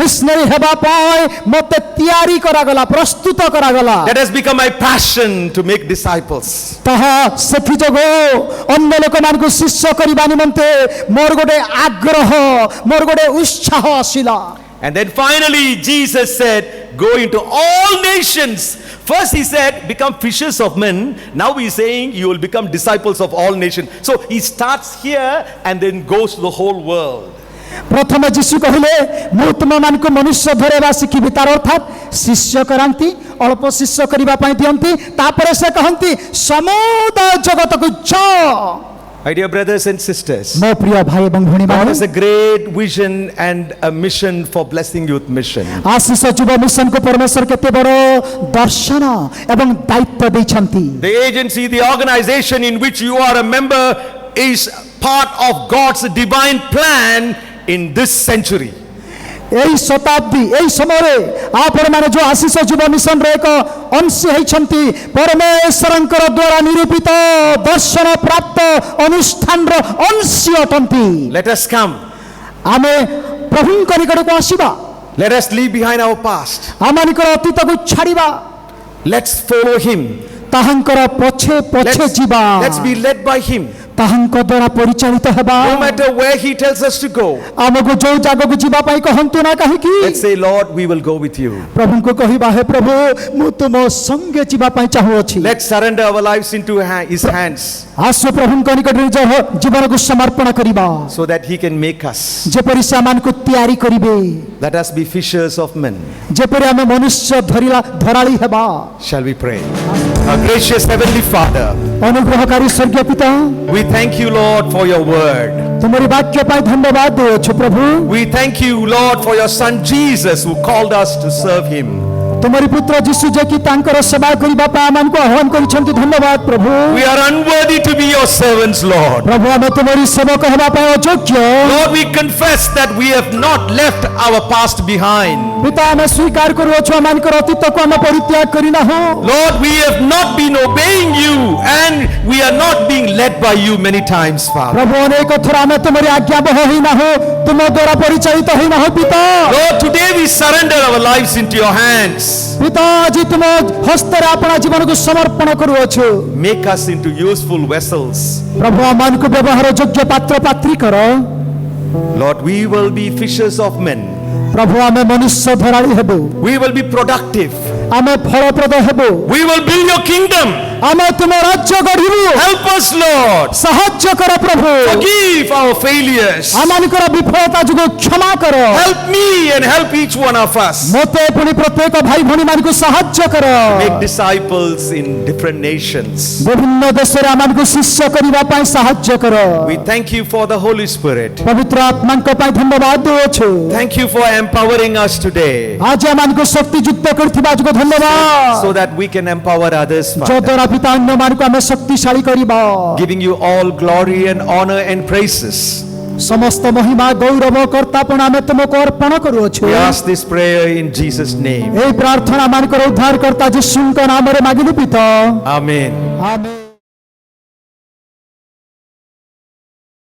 মিশনারি হেবা পাই মতে তৈয়ারি করা গলা প্রস্তুত করা গলা। That has become my passion to make disciples. তাহা সেথি যোগ অন্য লোকমানকু শিষ্য করিবা নিমন্তে মোর গোটে আগ্রহ মোর গোটে উৎসাহ আসিলা। And then finally Jesus said, go into all nations. First he said, become fishers of men. Now he is saying you will become disciples of all nations. So he starts here and then goes to the whole world. প্রথমে যিশু কহিলে মু তুমମାନଙ୍କୁ মনুষ্য ধরেবা শিখিবি তার অর্থাৎ শিষ্য কৰাନ୍ତି অল্প শিষ্য করিবা পাই দিয়ନ୍ତି তারপরে সে কহନ୍ତି সমুদায় জগতକୁ যাও। My dear brothers and sisters, ମୋ ପ୍ରିୟ ଭାଇ ଏବଂ God ଭଉଣୀମାନେ has a great vision and a mission for Blessing Youth Mission. Ashish ଯୁବ ମିଶନକୁ ପରମେଶ୍ୱର କେତେ ବଡ଼ ଦର୍ଶନ ଏବଂ ଦାୟିତ୍ୱ ଦେଇଛନ୍ତି। The agency, the organization in which you are a member is part of God's divine plan in this century. এই শতাব্দী এই সময়ে ଆପଣମାନେ ଯେଉଁ ଆଶିଷ ଯୁବ ମିଶନର ଏକ ଅଂଶ ହେଇଛନ୍ତି ପରମେଶ୍ୱରଙ୍କର ଦ୍ୱାରା ନିରୂପିତ ଦର୍ଶନ ପ୍ରାପ୍ତ ଅନୁଷ୍ଠାନର ଅଂଶ ଅଟନ୍ତି। Let us come. ଆମେ ପ୍ରଭୁଙ୍କ ନିକଟକୁ ଆସିବା। Let us leave behind our past. ଆମମାନଙ୍କର ଅତୀତକୁ ଛାଡ଼ିବା। Let's follow him. ତାହାଙ୍କର ପଛେ ପଛେ ଯିବା। Let's be led by him. ତାହାଙ୍କ ଦ୍ୱାରା ପରିଚାଳିତ ହେବା No matter where He tells us to go, ଆମକୁ ଯୋଉ ଜାଗାକୁ ଯିବା ପାଇଁ କହନ୍ତୁ ନା କାହିଁକି let's say, Lord, we will go with you. ପ୍ରଭୁଙ୍କୁ କହିବା ହେ ପ୍ରଭୁ ମୁଁ ତୁମ ସଙ୍ଗେ ଯିବା ପାଇଁ ଚାହୁଁଅଛି Let's surrender our lives into His hands ଆସ ପ୍ରଭୁଙ୍କ ନିକଟରେ ନିଜ ଜୀବନକୁ ସମର୍ପଣ କରିବା so that He can make us. ଯେପରି ସେ ଆମମାନଙ୍କୁ ତିଆରି କରିବେ Let us be fishers of men. ଯେପରି ଆମେ ମନୁଷ୍ୟ ଧରାଳି ହେବା Shall we pray? Our gracious Heavenly Father, ଅନୁଗ୍ରହକାରୀ ସ୍ୱର୍ଗୀୟ ପିତା we thank you, Lord, for your word. ତୁମରି ବାକ୍ୟ ପାଇଁ ଧନ୍ୟବାଦ ଦେଉଛୁ ପ୍ରଭୁ We thank you, Lord, for your Son Jesus who called us to serve Him. ତୁମରି ପୁତ୍ର ଯୀଶୁ ଯେ କି ତାଙ୍କର ସେବା କରିବା ପାଇଁ ଆମମାନଙ୍କୁ ଆହ୍ୱାନ କରିଛନ୍ତି ଧନ୍ୟବାଦ ପ୍ରଭୁ We are unworthy to be your servants, Lord. ପ୍ରଭୁ ଆମେ ତୁମରି ସେବକ ହେବା ପାଇଁ ଅଯୋଗ୍ୟ Lord, we confess that we have not left our past behind. ପିତା ଆମେ ସ୍ୱୀକାର କରୁଅଛୁ ଆମମାନଙ୍କର ଅତୀତକୁ ଆମେ ପରିତ୍ୟାଗ କରିନାହୁଁ Lord, we have not been obeying you and we are not being led by you many times, Father. ପ୍ରଭୁ ଅନେକ ଥର ଆମେ ତୁମରି ଆଜ୍ଞାବହ ହୋଇନାହୁଁ ତୁମ ଦ୍ୱାରା ପରିଚାଳିତ ହୋଇନାହୁଁ ପିତା Lord, today we surrender our lives into your hands. ପିତା ଆଜି ତୁମ ହସ୍ତରେ ଆପଣା ଜୀବନକୁ ସମର୍ପଣ କରୁଅଛୁ Make us into useful vessels. ପ୍ରଭୁ ଆମମାନଙ୍କୁ ବ୍ୟବହାର ଯୋଗ୍ୟ ପାତ୍ର ପାତ୍ରୀ କର Lord, we will be fishers of men. ପ୍ରଭୁ ଆମେ ମନୁଷ୍ୟ ଧରାଳି ହେବୁ We will be productive. ଆମେ ଫଳପ୍ରଦ ହେବୁ We will build your kingdom. ଆମେ ତୁମ ରାଜ୍ୟ ଗଢ଼ିବୁ Help us, Lord. ସାହାଯ୍ୟ କର ପ୍ରଭୁ Forgive our failures. ଆମମାନଙ୍କର ବିଫଳତା ଯୋଗୁଁ କ୍ଷମା କର Help me and help each one of us. ମୋତେ ପୁଣି ପ୍ରତ୍ୟେକ ଭାଇ ଭଉଣୀମାନଙ୍କୁ ସାହାଯ୍ୟ କର Make disciples in different nations. ବିଭିନ୍ନ ଦେଶରେ ଆମମାନଙ୍କୁ ଶିଷ୍ୟ କରିବା ପାଇଁ ସାହାଯ୍ୟ କର We thank you for the Holy Spirit. ପବିତ୍ର ଆତ୍ମାଙ୍କ ପାଇଁ ଧନ୍ୟବାଦ ଦେଉଛୁ Thank you for empowering us today ଆଜି ଆମମାନଙ୍କୁ ଶକ୍ତିଯୁକ୍ତ କରିଥିବା ଯୋଗୁଁ ଧନ୍ୟବାଦ so that we can empower others, Father. ଯଦ୍ୱାରା ପିତା ଅନ୍ୟମାନଙ୍କୁ ଆମେ ଶକ୍ତିଶାଳୀ କରିବା Giving you all glory and honor and praises. ସମସ୍ତ ମହିମା ଗୌରବ କର୍ତ୍ତାପଣ ଆମେ ତୁମକୁ ଅର୍ପଣ କରୁଅଛୁ We ask this prayer in Jesus' name. ଏହି ପ୍ରାର୍ଥନା ମାନଙ୍କର ଉଦ୍ଧାରକର୍ତ୍ତା ଯୀଶୁଙ୍କ ନାମରେ ମାଗିଲୁ ପିତା Amen. ଆମେନ୍